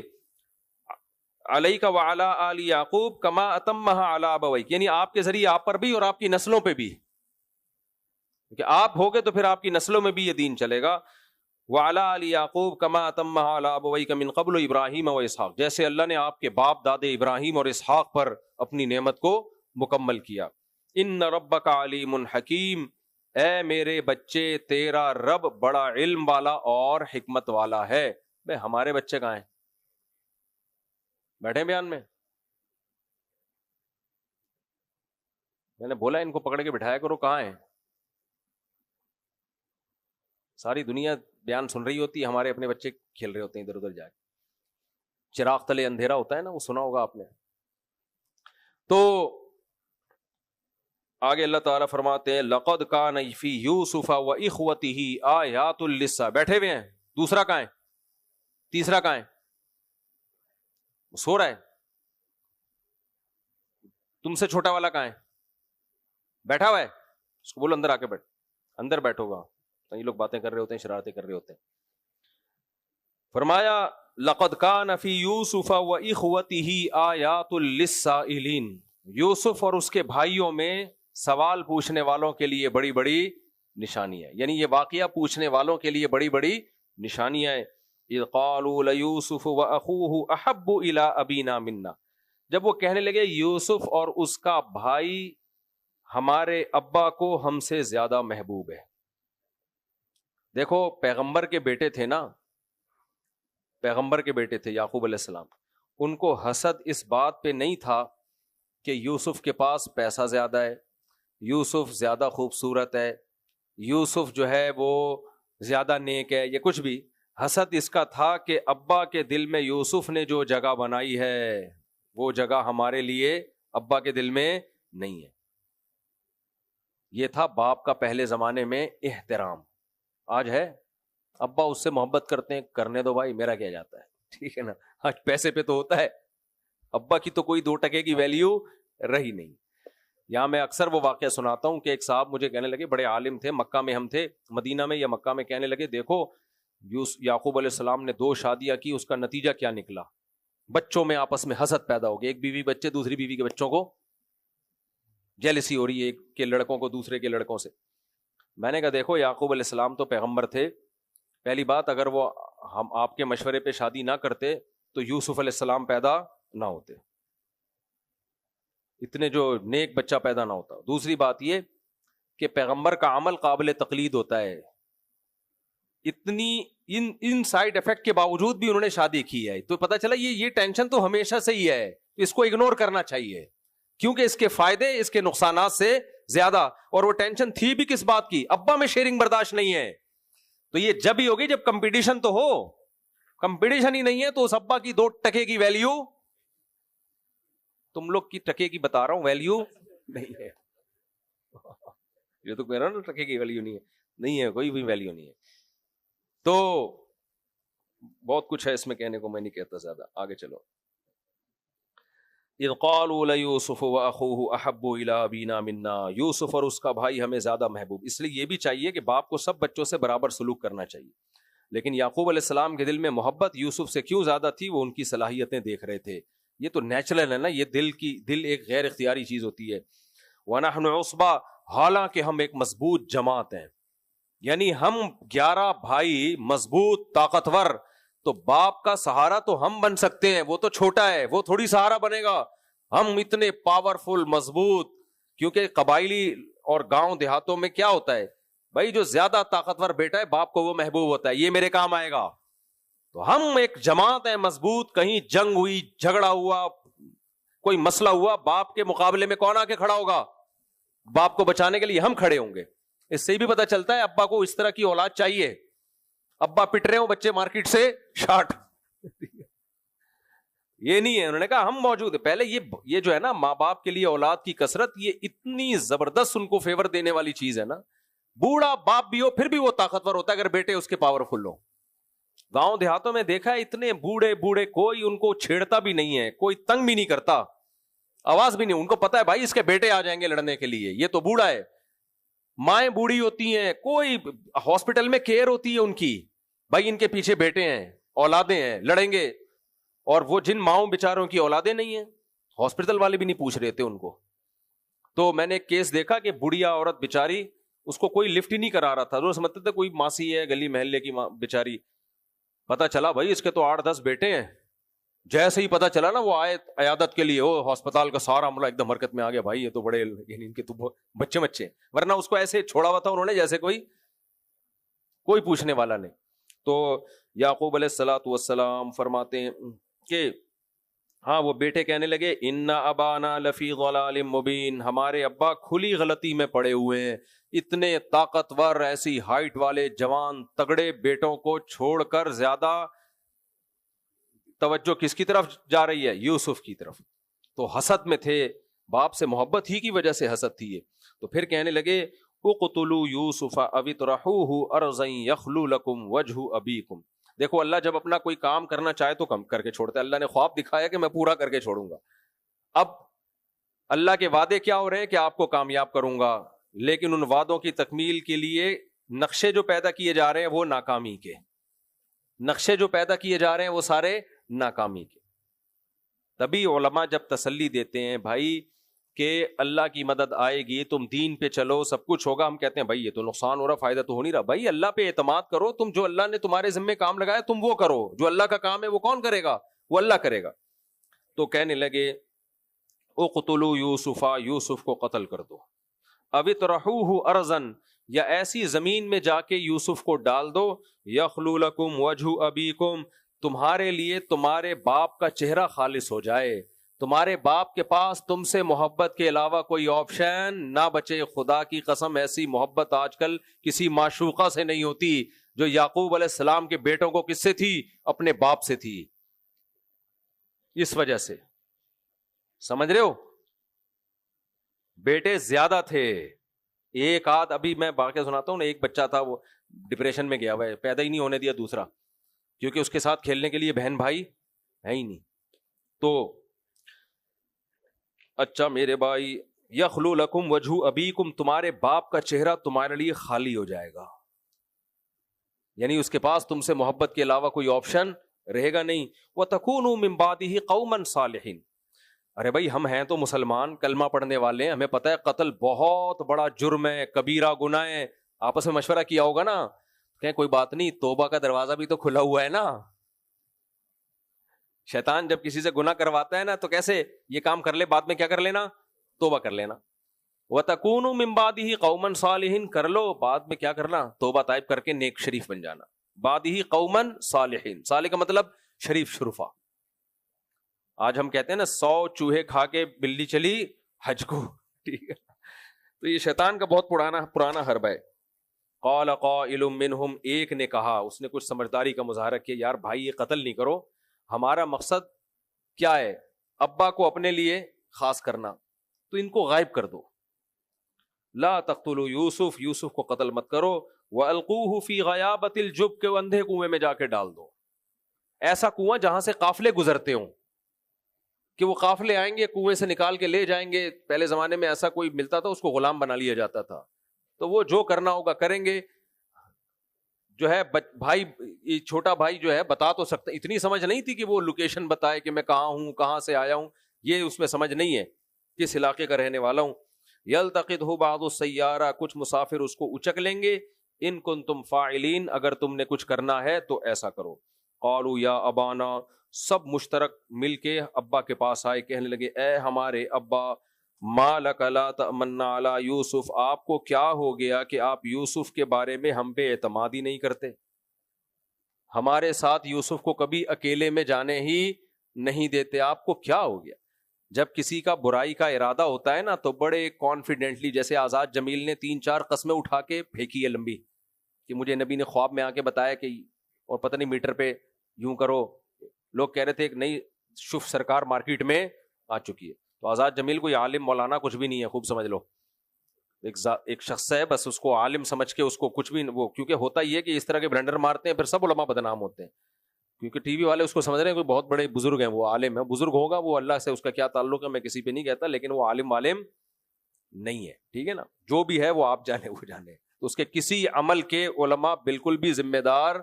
علیک وعلی آل یعقوب کما اتمها علی ابویک, یعنی آپ کے ذریعے آپ پر بھی اور آپ کی نسلوں پہ بھی, کہ آپ ہوگے تو پھر آپ کی نسلوں میں بھی یہ دین چلے گا. وعلی آل یعقوب کما اتمها علی ابویک من قبل ابراہیم و اسحاق, جیسے اللہ نے آپ کے باپ دادے ابراہیم اور اسحاق پر اپنی نعمت کو مکمل کیا. ان ربک علیم حکیم, اے میرے بچے تیرا رب بڑا علم والا اور حکمت والا ہے. بھئی ہمارے بچے کہاں ہیں؟ بیٹھے بیان میں نے بولا ان کو پکڑ کے بٹھایا کرو, کہاں ہیں؟ ساری دنیا بیان سن رہی ہوتی ہے, ہمارے اپنے بچے کھیل رہے ہوتے ہیں ادھر ادھر جا کے. چراغ تلے اندھیرا ہوتا ہے نا, وہ سنا ہوگا آپ نے. تو آگے اللہ تعالیٰ فرماتے ہیں لقد کان فی یوسف و اخوتہ آیات للص, بیٹھے ہوئے ہیں. دوسرا کہاں ہے؟ تیسرا کہاں ہے؟ سو رہا ہے. تم سے چھوٹا والا کہاں ہے؟ بیٹھا ہوا ہے. اس کو بولو اندر آ کے بیٹھ, اندر بیٹھو گا. یہ لوگ باتیں کر رہے ہوتے ہیں, شرارتیں کر رہے ہوتے ہیں. فرمایا لقد کان فی یوسف و اخوتہ آیات للسائلین, یوسف اور اس کے بھائیوں میں سوال پوچھنے والوں کے لیے بڑی بڑی نشانی ہے. یعنی یہ واقعہ پوچھنے والوں کے لیے بڑی بڑی نشانیاں ہیں. اذ قالوا لیوسف واخوہ احب الی ابینا منا, جب وہ کہنے لگے یوسف اور اس کا بھائی ہمارے ابا کو ہم سے زیادہ محبوب ہے. دیکھو پیغمبر کے بیٹے تھے نا, پیغمبر کے بیٹے تھے یعقوب علیہ السلام, ان کو حسد اس بات پہ نہیں تھا کہ یوسف کے پاس پیسہ زیادہ ہے, یوسف زیادہ خوبصورت ہے, یوسف جو ہے وہ زیادہ نیک ہے, یہ کچھ بھی. حسد اس کا تھا کہ ابا کے دل میں یوسف نے جو جگہ بنائی ہے وہ جگہ ہمارے لیے ابا کے دل میں نہیں ہے. یہ تھا باپ کا پہلے زمانے میں احترام. آج ہے ابا اس سے محبت کرتے ہیں, کرنے دو بھائی, میرا کیا جاتا ہے, ٹھیک ہے نا. آج پیسے پہ تو ہوتا ہے, ابا کی تو کوئی 2 ٹکے کی ویلیو رہی نہیں. یہاں میں اکثر وہ واقعہ سناتا ہوں کہ ایک صاحب مجھے کہنے لگے, بڑے عالم تھے, مکہ میں ہم تھے, مدینہ میں یا مکہ میں, کہنے لگے دیکھو یعقوب علیہ السلام نے 2 شادیاں کی, اس کا نتیجہ کیا نکلا, بچوں میں آپس میں حسد پیدا ہو گئی, ایک بیوی بچے دوسری بیوی کے بچوں کو جیلسی ہو رہی ہے, ایک کے لڑکوں کو دوسرے کے لڑکوں سے. میں نے کہا دیکھو یعقوب علیہ السلام تو پیغمبر تھے, پہلی بات اگر وہ ہم آپ کے مشورے پہ شادی نہ کرتے تو یوسف علیہ السلام پیدا نہ ہوتے, اتنے جو نیک بچہ پیدا نہ ہوتا. دوسری بات یہ کہ پیغمبر کا عمل قابل تقلید ہوتا ہے, اتنی ان سائیڈ افیکٹ کے باوجود بھی انہوں نے شادی کی ہے, تو پتہ چلا یہ ٹینشن تو ہمیشہ سے ہی ہے, اس کو اگنور کرنا چاہیے, کیونکہ اس کے فائدے اس کے نقصانات سے زیادہ. اور وہ ٹینشن تھی بھی کس بات کی, ابا میں شیئرنگ برداشت نہیں ہے, تو یہ جب ہی ہوگی جب کمپٹیشن تو ہو, کمپٹیشن ہی نہیں ہے تو اس ابا کی 2 ٹکے کی ویلیو, تم لوگ کی ٹکے کی بتا رہا ہوں ویلیو نہیں ہے. یہ تو کہہ رہا ہوں نا ٹکے کی ویلیو نہیں ہے, کوئی بھی ویلیو نہیں ہے. تو بہت کچھ ہے اس میں کہنے کو, میں نہیں کہتا زیادہ, آگے چلو. اذ قالوا لیوسف واخوہ احب الی ابینا منا, یوسف اور اس کا بھائی ہمیں زیادہ محبوب. اس لیے یہ بھی چاہیے کہ باپ کو سب بچوں سے برابر سلوک کرنا چاہیے, لیکن یعقوب علیہ السلام کے دل میں محبت یوسف سے کیوں زیادہ تھی, وہ ان کی صلاحیتیں دیکھ رہے تھے. یہ تو نیچرل ہے نا, یہ دل ایک غیر اختیاری چیز ہوتی ہے. وَنَحْنُ عُصْبَةٌ, حالانکہ ہم ایک مضبوط جماعت ہیں, یعنی ہم 11 بھائی مضبوط طاقتور, تو باپ کا سہارا تو ہم بن سکتے ہیں, وہ تو چھوٹا ہے, وہ تھوڑی سہارا بنے گا. ہم اتنے پاورفل مضبوط, کیونکہ قبائلی اور گاؤں دیہاتوں میں کیا ہوتا ہے بھائی, جو زیادہ طاقتور بیٹا ہے باپ کو وہ محبوب ہوتا ہے, یہ میرے کام آئے گا. تو ہم ایک جماعت ہے مضبوط, کہیں جنگ ہوئی, جھگڑا ہوا, کوئی مسئلہ ہوا, باپ کے مقابلے میں کون آ کے کھڑا ہوگا, باپ کو بچانے کے لیے ہم کھڑے ہوں گے. اس سے بھی پتہ چلتا ہے ابا کو اس طرح کی اولاد چاہیے. ابا پٹ رہے ہوں, بچے مارکیٹ سے شارٹ, یہ نہیں ہے. انہوں نے کہا ہم موجود ہیں. پہلے یہ جو ہے نا ماں باپ کے لیے اولاد کی کثرت, یہ اتنی زبردست ان کو فیور دینے والی چیز ہے نا. بوڑھا باپ بھی ہو پھر بھی وہ طاقتور ہوتا ہے اگر بیٹے اس کے پاورفل ہو. گاؤں دیہاتوں میں دیکھا ہے اتنے بوڑھے کوئی ان کو چھیڑتا بھی نہیں ہے, کوئی تنگ بھی نہیں کرتا, آواز بھی نہیں. ان کو پتا ہے بھائی اس کے بیٹے آ جائیں گے لڑنے کے لیے, یہ تو بوڑھا ہے. مائیں بوڑھی ہوتی ہیں, کوئی ہاسپٹل میں کیئر ہوتی ہے ان کی, بھائی ان کے پیچھے بیٹے ہیں, اولادیں ہیں, لڑیں گے. اور وہ جن ماؤں بیچاروں کی اولادیں نہیں ہیں, ہاسپٹل والے بھی نہیں پوچھ رہے تھے ان کو. تو میں نے ایک کیس دیکھا کہ بڑھیا عورت بیچاری, اس کو کوئی لفٹ ہی نہیں کرا رہا تھا, روز سمجھتے تھے کوئی ماسی ہے گلی محلے کی بیچاری. پتا چلا بھائی اس کے تو 8-10 بیٹے ہیں. جیسے ہی پتا چلا نا وہ آئے عیادت کے لیے, ہسپتال کا سارا عملہ ایک دم حرکت میں آ گیا, بھائی یہ تو بڑے یعنی ان کے تو بچے, ورنہ اس کو ایسے چھوڑا ہوا تھا انہوں نے جیسے کوئی پوچھنے والا نہیں. تو یعقوب علیہ الصلوۃ والسلام فرماتے ہیں کہ ہاں وہ بیٹے کہنے لگے ان ابانا لفی ضلال مبین, ہمارے ابا کھلی غلطی میں پڑے ہوئے ہیں. اتنے طاقتور ایسی ہائٹ والے جوان تگڑے بیٹوں کو چھوڑ کر زیادہ توجہ کس کی طرف جا رہی ہے, یوسف کی طرف. تو حسد میں تھے, باپ سے محبت ہی کی وجہ سے حسد تھی. تو پھر کہنے لگے اقتلوا یوسف او اطرحوه ارضا یخلو لکم وجہ ابیکم. دیکھو اللہ جب اپنا کوئی کام کرنا چاہے تو کم کر کے چھوڑتا ہے. اللہ نے خواب دکھایا کہ میں پورا کر کے چھوڑوں گا. اب اللہ کے وعدے کیا ہو رہے ہیں کہ آپ کو کامیاب کروں گا, لیکن ان وعدوں کی تکمیل کے لیے نقشے جو پیدا کیے جا رہے ہیں وہ ناکامی کے, نقشے جو پیدا کیے جا رہے ہیں وہ سارے ناکامی کے. تبھی علماء جب تسلی دیتے ہیں بھائی کہ اللہ کی مدد آئے گی, تم دین پہ چلو, سب کچھ ہوگا, ہم کہتے ہیں بھائی یہ تو نقصان ہو رہا, فائدہ تو ہو نہیں رہا. بھائی اللہ پہ اعتماد کرو, تم جو اللہ نے تمہارے ذمے کام لگایا تم وہ کرو, جو اللہ کا کام ہے وہ کون کرے گا, وہ اللہ کرے گا. تو کہنے لگے اقتلوا یوسف, یوسف کو قتل کر دو, او اطرحوه ارضا, یا ایسی زمین میں جا کے یوسف کو ڈال دو, یخلو لکم وجہ ابیکم, تمہارے لیے تمہارے باپ کا چہرہ خالص ہو جائے, تمہارے باپ کے پاس تم سے محبت کے علاوہ کوئی آپشن نہ بچے. خدا کی قسم ایسی محبت آج کل کسی معشوقہ سے نہیں ہوتی جو یعقوب علیہ السلام کے بیٹوں کو کس سے تھی, اپنے باپ سے تھی. اس وجہ سے سمجھ رہے ہو, بیٹے زیادہ تھے, ایک آدھ ابھی میں واقعہ سناتا ہوں نا, ایک بچہ تھا وہ ڈپریشن میں گیا ہوا ہے, پیدا ہی نہیں ہونے دیا دوسرا, کیونکہ اس کے ساتھ کھیلنے کے لیے بہن بھائی ہے ہی نہیں. تو اچھا میرے بھائی, یخلو لکم وجہ ابیکم, تمہارے باپ کا چہرہ تمہارے لیے خالی ہو جائے گا, یعنی اس کے پاس تم سے محبت کے علاوہ کوئی آپشن رہے گا نہیں. وَتَكُونُوا مِن بَعْدِهِ قَوْمًا صَالِحِينَ, ارے بھائی ہم ہیں تو مسلمان, کلمہ پڑھنے والے ہیں, ہمیں پتہ ہے قتل بہت بڑا جرم ہے, کبیرہ گناہ ہے. آپس میں مشورہ کیا ہوگا نا, کہ کوئی بات نہیں, توبہ کا دروازہ بھی تو کھلا ہوا ہے نا. شیطان جب کسی سے گناہ کرواتا ہے نا تو کیسے یہ کام کر لے, بعد میں کیا کر لینا, توبہ کر لینا. وَتَكُونُوا مِن بَعْدِهِ قَوْمًا صَالِحِينَ, کر لو بعد میں کیا کرنا, توبہ طائب کر کے نیک شریف بن جانا. بَعْدِهِ قَوْمًا صَالِحِينَ, صالح کا مطلب شریف شرفا. آج ہم کہتے ہیں نا 100 چوہے کھا کے بلی چلی حج کو, ٹھیک ہے, تو یہ شیطان کا بہت پرانا حربہ ہے. قال قائل منہم, ایک نے کہا, اس نے کچھ سمجھداری کا مظاہرہ کیا, یار بھائی یہ قتل نہیں کرو, ہمارا مقصد کیا ہے, ابا کو اپنے لیے خاص کرنا, تو ان کو غائب کر دو. لا تقتلوا یوسف, یوسف کو قتل مت کرو. والقوہ فی غیابۃ الجب, کے اندھے کنویں میں جا کے ڈال دو, ایسا کنواں جہاں سے قافلے گزرتے ہوں, کہ وہ قافلے آئیں گے کنویں سے نکال کے لے جائیں گے. پہلے زمانے میں ایسا کوئی ملتا تھا اس کو غلام بنا لیا جاتا تھا, تو وہ جو کرنا ہوگا کریں گے. جو ہے بھائی, چھوٹا بھائی جو ہے بتا تو سکتا, اتنی سمجھ نہیں تھی کہ وہ لوکیشن بتائے کہ میں کہاں ہوں, کہاں سے آیا ہوں, یہ اس میں سمجھ نہیں ہے کس علاقے کا رہنے والا ہوں. یلتقطہ بعض السیارہ, کچھ مسافر اس کو اچک لیں گے. ان کنتم فاعلین, اگر تم نے کچھ کرنا ہے تو ایسا کرو. قالوا یا ابانا, سب مشترک مل کے ابا کے پاس آئے, کہنے لگے اے ہمارے ابا, ما لک لا تأمنا علی یوسف, آپ کو کیا ہو گیا کہ آپ یوسف کے بارے میں ہم پہ اعتماد ہی نہیں کرتے, ہمارے ساتھ یوسف کو کبھی اکیلے میں جانے ہی نہیں دیتے, آپ کو کیا ہو گیا. جب کسی کا برائی کا ارادہ ہوتا ہے نا تو بڑے کانفیڈنٹلی, جیسے آزاد جمیل نے 3-4 قسمیں اٹھا کے پھینکی ہے لمبی, کہ مجھے نبی نے خواب میں آ کے بتایا کہ, اور پتہ نہیں میٹر پہ یوں کرو, لوگ کہہ رہے تھے ایک نئی شف سرکار مارکیٹ میں آ چکی ہے. تو آزاد جمیل کوئی عالم مولانا کچھ بھی نہیں ہے, خوب سمجھ لو, ایک شخص ہے بس, اس کو عالم سمجھ کے اس کو کچھ بھی وہ, کیونکہ ہوتا یہ کہ اس طرح کے بلنڈر مارتے ہیں پھر سب علماء بدنام ہوتے ہیں, کیونکہ ٹی وی والے اس کو سمجھ رہے ہیں کوئی بہت بڑے بزرگ ہیں, وہ عالم ہے, بزرگ ہوگا وہ اللہ سے اس کا کیا تعلق ہے میں کسی پہ نہیں کہتا, لیکن وہ عالم نہیں ہے, ٹھیک ہے نا, جو بھی ہے وہ آپ جانے وہ جانے, تو اس کے کسی عمل کے علماء بالکل بھی ذمہ دار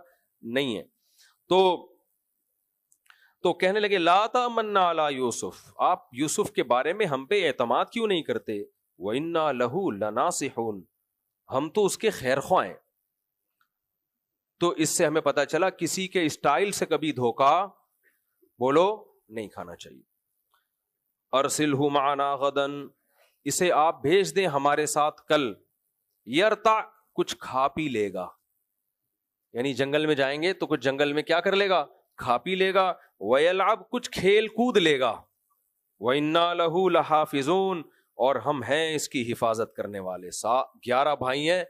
نہیں ہے. تو کہنے لگے لا تأمنا علی یوسف, آپ یوسف کے بارے میں ہم پہ اعتماد کیوں نہیں کرتے. وَإِنَّا لَهُ لَنَاصِحُونَ, ہم تو اس کے خیر خواہ ہیں. تو اس سے ہمیں پتا چلا کسی کے اسٹائل سے کبھی دھوکا بولو نہیں کھانا چاہیے. ارسلہ معنا غدا, اسے آپ بھیج دیں ہمارے ساتھ کل. یرتع, کچھ کھا پی لے گا, یعنی جنگل میں جائیں گے تو کچھ جنگل میں کیا کر لے گا, کھا پی لے گا. ویلعب, کچھ کھیل کود لے گا. وَإِنَّا لَهُ لَحَافِظُونَ, اور ہم ہیں اس کی حفاظت کرنے والے. 11 بھائی ہیں,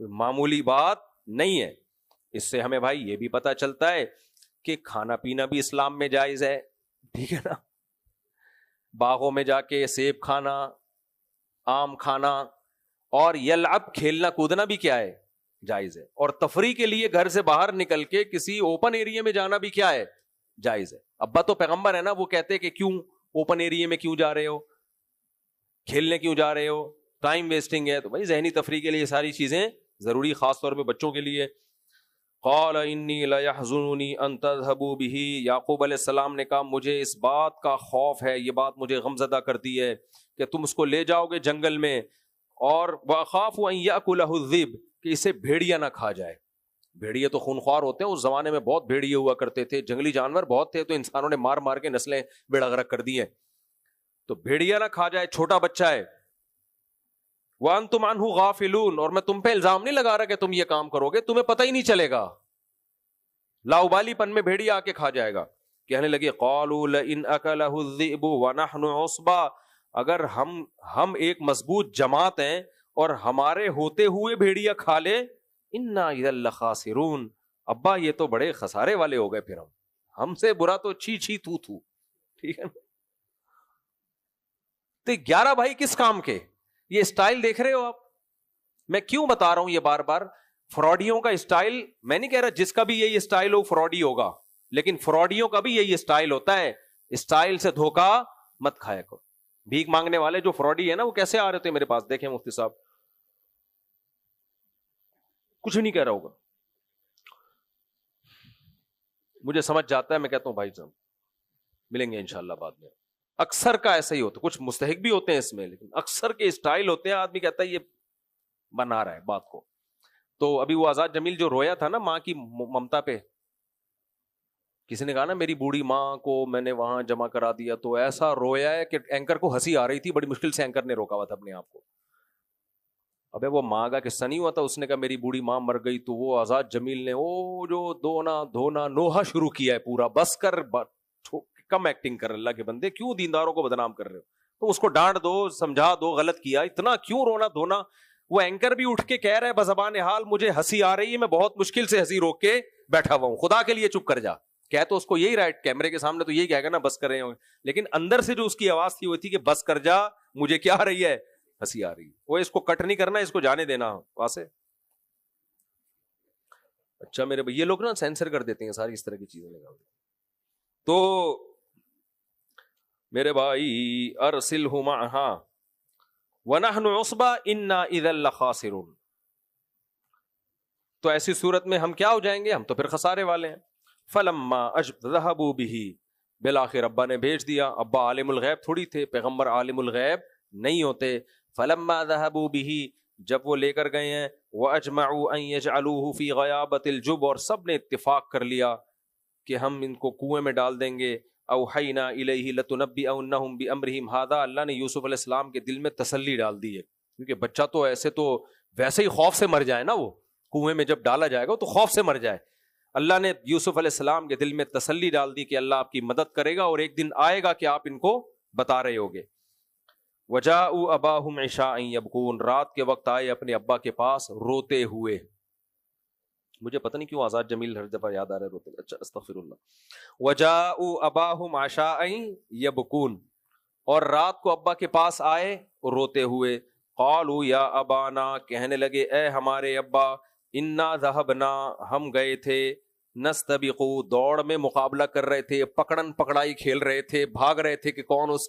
معمولی بات نہیں ہے. اس سے ہمیں بھائی یہ بھی پتا چلتا ہے کہ کھانا پینا بھی اسلام میں جائز ہے, ٹھیک ہے نا, باغوں میں جا کے سیب کھانا, آم کھانا, اور یلعب کھیلنا کودنا بھی کیا ہے, جائز ہے. اور تفریح کے لیے گھر سے باہر نکل کے کسی اوپن ایریا میں جانا بھی کیا ہے, جائز ہے. ابا تو پیغمبر ہے نا, وہ کہتے کہ کیوں اوپن ایریا میں کیوں جا رہے ہو, کھیلنے کیوں جا رہے ہو, ٹائم ویسٹنگ ہے. تو بھائی ذہنی تفریح کے لیے یہ ساری چیزیں ضروری, خاص طور پہ بچوں کے لیے. قال انی لیحزننی ان تذهبوا به, یعقوب علیہ السلام نے کہا مجھے اس بات کا خوف ہے, یہ بات مجھے غمزدہ کرتی ہے کہ تم اس کو لے جاؤ گے جنگل میں, اور واخاف ان یاکلہ الذئب, کہ اسے بھیڑیا نہ کھا جائے. بھیڑیے تو خونخوار ہوتے ہیں, اس زمانے میں بہت بھیڑیے ہوا کرتے تھے, جنگلی جانور بہت تھے, تو انسانوں نے مار مار کے نسلیں بیڑا غرق کر دی ہیں. تو بھیڑیا نہ کھا جائے, چھوٹا بچہ ہے. وَأَنْتُمْ عَنْهُ غَافِلُونَ, اور میں تم پہ الزام نہیں لگا رہا کہ تم یہ کام کرو گے, تمہیں پتہ ہی نہیں چلے گا, لاؤبالی پن میں بھیڑیا آ کے کھا جائے گا. کہنے لگے قَالُوا لَئِنْ أَكَلَهُ الذِّئْبُ وَنَحْنُ عُصْبَةٌ, اگر ہم ایک مضبوط جماعت ہیں اور ہمارے ہوتے ہوئے بھیڑیا کھا لے, اِنَّا إِذًا لَخَاسِرُونَ, ابا یہ تو بڑے خسارے والے ہو گئے, پھر ہم سے برا تو چھی چھی تو تھو, ٹھیک ہے. تو 11 بھائی کس کام کے, یہ اسٹائل دیکھ رہے ہو آپ, میں کیوں بتا رہا ہوں یہ بار بار؟ فراڈیوں کا اسٹائل، میں نہیں کہہ رہا جس کا بھی یہی اسٹائل ہو فراڈی ہوگا، لیکن فراڈیوں کا بھی یہی اسٹائل ہوتا ہے. اسٹائل سے دھوکا مت کھایا کرو. بھیک مانگنے والے جو فراڈی ہے نا، وہ کیسے آ رہے تھے میرے پاس، دیکھیں مفتی صاحب، کچھ نہیں کہہ رہا ہوگا، مجھے سمجھ جاتا ہے، میں کہتا ہوں بھائی صاحب ملیں گے انشاءاللہ بعد میں. اکثر کا ایسا ہی ہوتا، کچھ مستحق بھی ہوتے ہیں اس میں، لیکن اکثر کے اسٹائل ہوتے ہیں، آدمی کہتا ہے یہ بنا رہا ہے بات کو. تو ابھی وہ آزاد جمیل جو رویا تھا نا ماں کی ممتا پہ، کسی نے کہا نا میری بوڑھی ماں کو میں نے وہاں جمع کرا دیا، تو ایسا رویا ہے کہ اینکر کو ہنسی آ رہی تھی، بڑی مشکل سے اینکر نے روکا ہوا تھا اپنے آپ کو. ابے وہ ماں کا قصہ نہیں ہوا تھا، اس نے کہا میری بوڑھی ماں مر گئی، تو وہ آزاد جمیل نے وہ جو دونا دھونا نوحہ شروع کیا ہے پورا، بس کر کم ایکٹنگ کر، اللہ کے بندے کیوں دینداروں کو بدنام کر رہے ہو؟ تو اس کو ڈانٹ دو، سمجھا دو، غلط کیا، اتنا کیوں رونا دھونا؟ وہ اینکر بھی اٹھ کے کہہ رہا ہے بزبان حال مجھے ہنسی آ رہی ہے، میں بہت مشکل سے ہنسی روک کے بیٹھا ہوا ہوں، خدا کے لیے چپ کر جا. کہ تو اس کو یہی رائٹ، کیمرے کے سامنے تو یہی کہے گا نا بس کر رہے ہوں، لیکن اندر سے جو اس کی آواز تھی وہ تھی کہ بس کر جا، مجھے کیا آ رہی ہے، ہنسی آ رہی ہے. وہ اس کو کٹ نہیں کرنا، اس کو جانے دینا وہاں سے. اچھا میرے بھائی، یہ لوگ نا سینسر کر دیتے ہیں ساری اس طرح کی چیزیں نکال دیتے. تو میرے بھائی ارسلہ معہا ونحن عصبہ انا اذا لخاسرون، تو ایسی صورت میں ہم کیا ہو جائیں گے؟ ہم تو پھر خسارے والے ہیں. فلما ذهبوا به، بالآخر ابا نے بھیج دیا. ابا عالم الغیب تھوڑی تھے، پیغمبر عالم الغیب نہیں ہوتے. فلما ذهبوا به، جب وہ لے کر گئے ہیں، واجمعوا ان يجعلوه في غیابۃ الجب، اور سب نے اتفاق کر لیا کہ ہم ان کو کنویں میں ڈال دیں گے. اوحینا الیہ لتنبئنہم بامرہم ھذا، اللہ نے یوسف علیہ السلام کے دل میں تسلی ڈال دی ہے، کیونکہ بچہ تو ایسے تو ویسے ہی خوف سے مر جائے نا، وہ کنویں میں جب ڈالا جائے گا تو خوف سے مر جائے. اللہ نے یوسف علیہ السلام کے دل میں تسلی ڈال دی کہ اللہ آپ کی مدد کرے گا، اور ایک دن آئے گا کہ آپ ان کو بتا رہے ہوگے. وجاءوا اباہم عشاء یبکون، رات کے وقت آئے اپنے ابا کے پاس روتے ہوئے. مجھے پتہ نہیں کیوں آزاد جمیل ہر دفعہ یاد آ رہا ہے روتے. اچھا استغفر اللہ. وجاءوا اباہم عشاء یبکون، اور رات کو ابا کے پاس آئے روتے ہوئے. قالوا یا ابانا، کہنے لگے اے ہمارے ابا، انا ذهبنا، ہم گئے تھے، نستبق، دوڑ میں مقابلہ کر رہے تھے، پکڑن پکڑائی کھیل رہے تھے، بھاگ رہے تھے کہ کون اس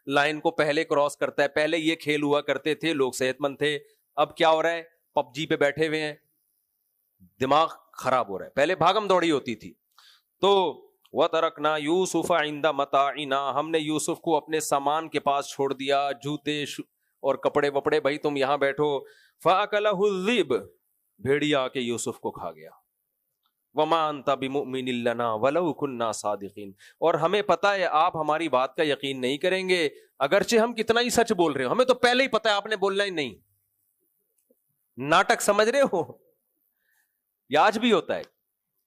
لائن کو پہلے کراس کرتا ہے. پہلے یہ کھیل ہوا کرتے تھے، لوگ صحت مند تھے. اب کیا ہو رہا ہے؟ پب جی پہ بیٹھے ہوئے ہیں، دماغ خراب ہو رہا ہے. پہلے بھاگم دوڑی ہوتی تھی. تو وَتَرَكْنَا يُوسُفَ عِنْدَ مَتَاعِنَا، ہم نے یوسف کو اپنے سامان کے پاس چھوڑ دیا، جوتے اور کپڑے وپڑے، بھائی تم یہاں بیٹھو. فَأَكَلَهُ الذِّئْبُ، بھیڑیا آ کے یوسف کو کھا گیا. وَمَا أَنْتَ بِمُؤْمِنٍ لَنَا وَلَوْ كُنَّا صَادِقِينَ، اور ہمیں پتہ ہے آپ ہماری بات کا یقین نہیں کریں گے اگرچہ ہم کتنا ہی سچ بول رہے ہو. ہمیں تو پہلے ہی پتہ ہے آپ نے بولنا ہی نہیں. ناٹک سمجھ رہے ہو؟ یہ آج بھی ہوتا ہے.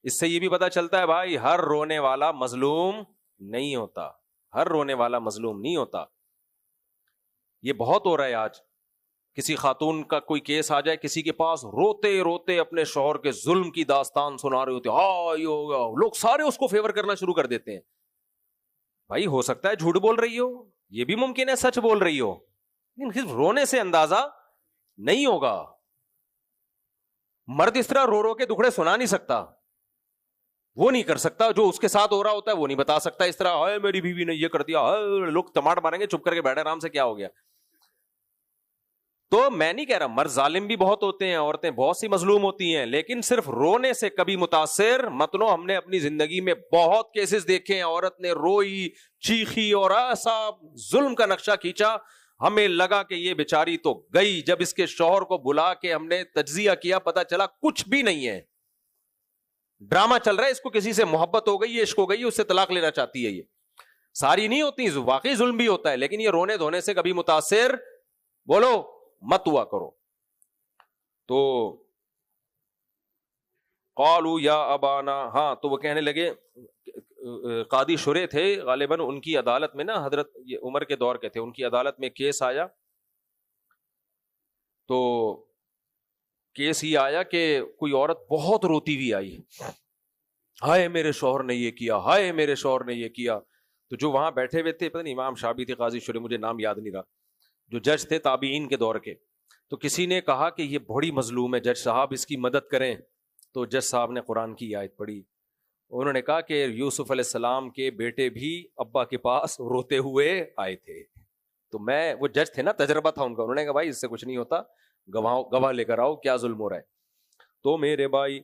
اس سے یہ بھی پتہ چلتا ہے بھائی ہر رونے والا مظلوم نہیں ہوتا، ہر رونے والا مظلوم نہیں ہوتا. یہ بہت ہو رہا ہے آج. کسی خاتون کا کوئی کیس آ جائے کسی کے پاس، روتے روتے اپنے شوہر کے ظلم کی داستان سنا رہے ہوتے، ہاں یہ ہوگا، لوگ سارے اس کو فیور کرنا شروع کر دیتے ہیں. بھائی ہو سکتا ہے جھوٹ بول رہی ہو، یہ بھی ممکن ہے سچ بول رہی ہو، لیکن صرف رونے سے اندازہ نہیں ہوگا. مرد اس طرح رو رو کے دکھڑے سنا نہیں سکتا، وہ نہیں کر سکتا. جو اس کے ساتھ ہو رہا ہوتا ہے وہ نہیں بتا سکتا اس طرح، ہائے میری بیوی نے یہ کر دیا، لوگ ٹماٹر ماریں گے، چپ کر کے بیٹھے آرام سے، کیا ہو گیا. تو میں نہیں کہہ رہا، مرد ظالم بھی بہت ہوتے ہیں، عورتیں بہت سی مظلوم ہوتی ہیں، لیکن صرف رونے سے کبھی متاثر مت لو. ہم نے اپنی زندگی میں بہت کیسز دیکھے ہیں، عورت نے روئی، چیخی اور ایسا ظلم کا نقشہ کھینچا، ہمیں لگا کہ یہ بیچاری تو گئی. جب اس کے شوہر کو بلا کے ہم نے تجزیہ کیا، پتا چلا کچھ بھی نہیں ہے، ڈرامہ چل رہا ہے. اس کو کسی سے محبت ہو گئی، عشق ہو گئی، اس سے طلاق لینا چاہتی ہے. یہ ساری نہیں ہوتی، واقعی ظلم بھی ہوتا ہے، لیکن یہ رونے دھونے سے کبھی متاثر بولو مت ہوا کرو. تو قالوا یا ابانا، ہاں تو وہ کہنے لگے، قاضی شرح تھے غالباً، ان کی عدالت میں نا، حضرت یہ عمر کے دور کے تھے، ان کی عدالت میں کیس آیا. تو کیس ہی آیا کہ کوئی عورت بہت روتی ہوئی آئی، ہائے میرے شوہر نے یہ کیا، ہائے میرے شوہر نے یہ کیا. تو جو وہاں بیٹھے ہوئے تھے، پتہ نہیں امام شافعی تھے، قاضی شرح، مجھے نام یاد نہیں رہا، جو جج تھے تابعین کے دور کے، تو کسی نے کہا کہ یہ بڑی مظلوم ہے جج صاحب، اس کی مدد کریں. تو جج صاحب نے قرآن کی آیت پڑھی. انہوں نے کہا کہ یوسف علیہ السلام کے بیٹے بھی ابا کے پاس روتے ہوئے آئے تھے. تو وہ جج تھے نا، تجربہ تھا ان کا. انہوں نے کہا بھائی اس سے کچھ نہیں ہوتا، گواہ لے کر آؤ، کیا ظلم ہو رہا ہے. تو میرے بھائی،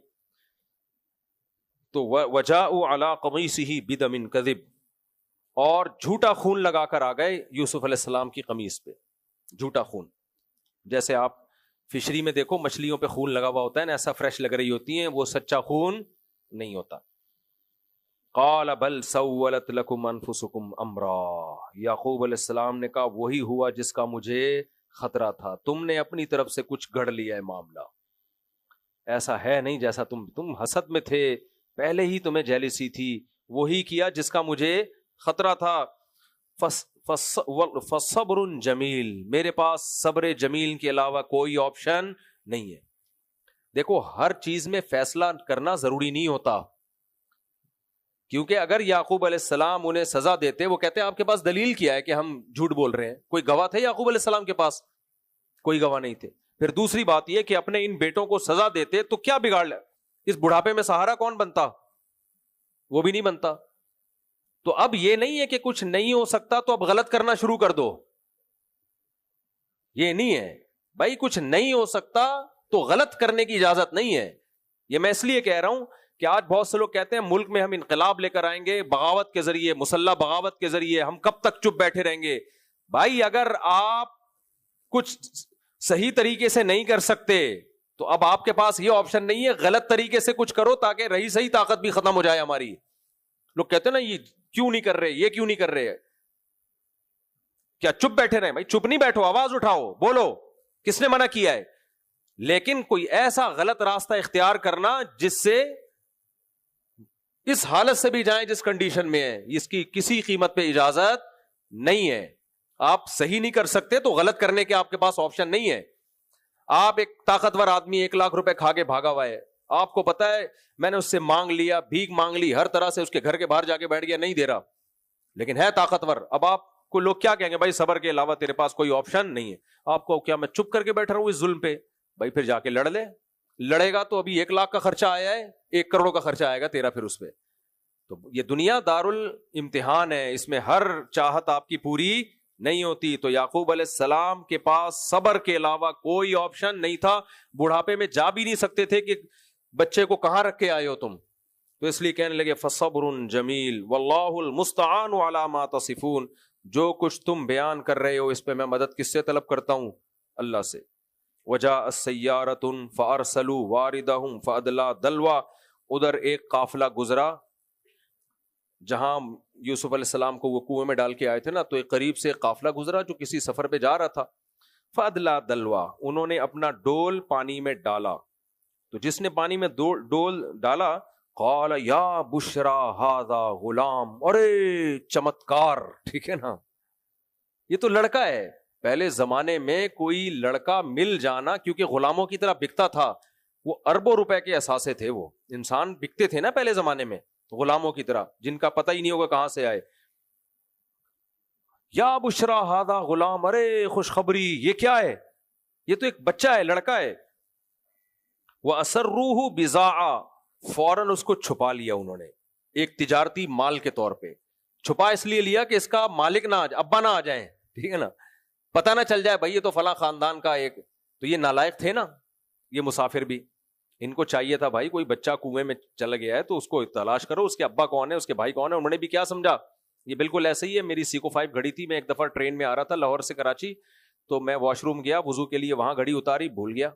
تو وجاءوا علی قمیصہ بدم کذب، اور جھوٹا خون لگا کر آ گئے یوسف علیہ السلام کی قمیص پہ. جھوٹا خون، جیسے آپ فشری میں دیکھو مچھلیوں پہ خون لگا ہوا ہوتا ہے نا، ایسا فریش لگ رہی ہوتی ہیں، وہ سچا خون نہیں ہوتا. قال بل سولت لکم انفسکم امرا، یعقوب علیہ السلام نے کہا وہی ہوا جس کا مجھے خطرہ تھا، تم نے اپنی طرف سے کچھ گڑھ لیا ہے معاملہ، ایسا ہے نہیں جیسا تم حسد میں تھے، پہلے ہی تمہیں جیلسی تھی، وہی کیا جس کا مجھے خطرہ تھا. فصبر جمیل، میرے پاس صبر جمیل کے علاوہ کوئی آپشن نہیں ہے. دیکھو ہر چیز میں فیصلہ کرنا ضروری نہیں ہوتا، کیونکہ اگر یعقوب علیہ السلام انہیں سزا دیتے، وہ کہتے ہیں آپ کے پاس دلیل کیا ہے کہ ہم جھوٹ بول رہے ہیں؟ کوئی گواہ تھے یعقوب علیہ السلام کے پاس؟ کوئی گواہ نہیں تھے. پھر دوسری بات یہ کہ اپنے ان بیٹوں کو سزا دیتے تو کیا بگاڑ لے، اس بڑھاپے میں سہارا کون بنتا؟ وہ بھی نہیں بنتا. تو اب یہ نہیں ہے کہ کچھ نہیں ہو سکتا تو اب غلط کرنا شروع کر دو، یہ نہیں ہے بھائی. کچھ نہیں ہو سکتا تو غلط کرنے کی اجازت نہیں ہے. یہ میں اس لیے کہہ رہا ہوں کہ آج بہت سے لوگ کہتے ہیں ملک میں ہم انقلاب لے کر آئیں گے بغاوت کے ذریعے، مسلح بغاوت کے ذریعے، ہم کب تک چپ بیٹھے رہیں گے. بھائی اگر آپ کچھ صحیح طریقے سے نہیں کر سکتے تو اب آپ کے پاس یہ آپشن نہیں ہے غلط طریقے سے کچھ کرو تاکہ رہی صحیح طاقت بھی ختم ہو جائے ہماری. لوگ کہتے ہیں نا یہ کیوں نہیں کر رہے، یہ کیوں نہیں کر رہے، کیا چپ بیٹھے رہے؟ بھائی چپ نہیں بیٹھو، آواز اٹھاؤ، بولو، کس نے منع کیا ہے؟ لیکن کوئی ایسا غلط راستہ اختیار کرنا جس سے اس حالت سے بھی جائیں جس کنڈیشن میں ہے، اس کی کسی قیمت پہ اجازت نہیں ہے. آپ صحیح نہیں کر سکتے تو غلط کرنے کے آپ کے پاس آپشن نہیں ہے. آپ ایک طاقتور آدمی 1,00,000 روپے کھا کے بھاگا ہوا ہے، آپ کو پتا ہے میں نے اس سے مانگ لیا، بھیک مانگ لی، ہر طرح سے اس کے گھر کے باہر جا کے بیٹھ گیا، نہیں دے رہا، لیکن ہے طاقتور. اب آپ کو لوگ کیا کہیں گے؟ بھائی صبر کے علاوہ تیرے پاس کوئی آپشن نہیں ہے. آپ کو کیا میں چپ کر کے بیٹھ رہا ہوں اس ظلم پہ؟ بھائی پھر جا کے لڑ لے. لڑے گا تو ابھی 1,00,000 کا خرچہ آیا ہے، 1 کروڑ کا خرچہ آئے گا تیرا پھر اس پہ. تو یہ دنیا دارالامتحان ہے، اس میں ہر چاہت آپ کی پوری نہیں ہوتی. تو یعقوب علیہ السلام کے پاس صبر کے علاوہ کوئی آپشن نہیں تھا. بڑھاپے میں جا بھی نہیں سکتے تھے کہ بچے کو کہاں رکھ کے آئے ہو تم. تو اس لیے کہنے لگے فصبر جمیل واللہ المستعان علی ما تصفون، جو کچھ تم بیان کر رہے ہو اس پہ میں مدد کس سے طلب کرتا ہوں؟ اللہ سے. وجاءت سیارۃ فارسلوا واردہم فادلی دلوا، ادھر ایک قافلہ گزرا جہاں یوسف علیہ السلام کو وہ کنویں میں ڈال کے آئے تھے نا، تو ایک قریب سے قافلہ گزرا جو کسی سفر پہ جا رہا تھا. فادلی دلوا، انہوں نے اپنا ڈول پانی میں ڈالا. تو جس نے پانی میں ڈول ڈالا، قال یا بشرا ھذا غلام، ارے چمتکار. ٹھیک ہے نا، یہ تو لڑکا ہے. پہلے زمانے میں کوئی لڑکا مل جانا، کیونکہ غلاموں کی طرح بکتا تھا، وہ اربوں روپے کے اثاثے تھے، وہ انسان بکتے تھے نا پہلے زمانے میں غلاموں کی طرح، جن کا پتہ ہی نہیں ہوگا کہاں سے آئے. یا بشرا ھذا غلام، ارے خوشخبری، یہ کیا ہے؟ یہ تو ایک بچہ ہے، لڑکا ہے. وَأَسَرُّوهُ بِضَاعَةً، فوراً اس کو چھپا لیا انہوں نے ایک تجارتی مال کے طور پہ. چھپا اس لیے لیا کہ اس کا مالک نہ ابا نہ آ جائیں، ٹھیک ہے نا، پتہ نہ چل جائے بھائی یہ تو فلاں خاندان کا ایک. تو یہ نالائق تھے نا یہ مسافر بھی، ان کو چاہیے تھا بھائی کوئی بچہ کنویں میں چلا گیا ہے تو اس کو تلاش کرو، اس کے ابا کون ہے، اس کے بھائی کون ہے. انہوں نے بھی کیا سمجھا، یہ بالکل ایسے ہی ہے. میری سیکو 5 گھڑی تھی، میں ایک دفعہ ٹرین میں آ رہا تھا لاہور سے کراچی، تو میں واش روم گیا وضو کے لیے، وہاں گھڑی اتاری، بھول گیا.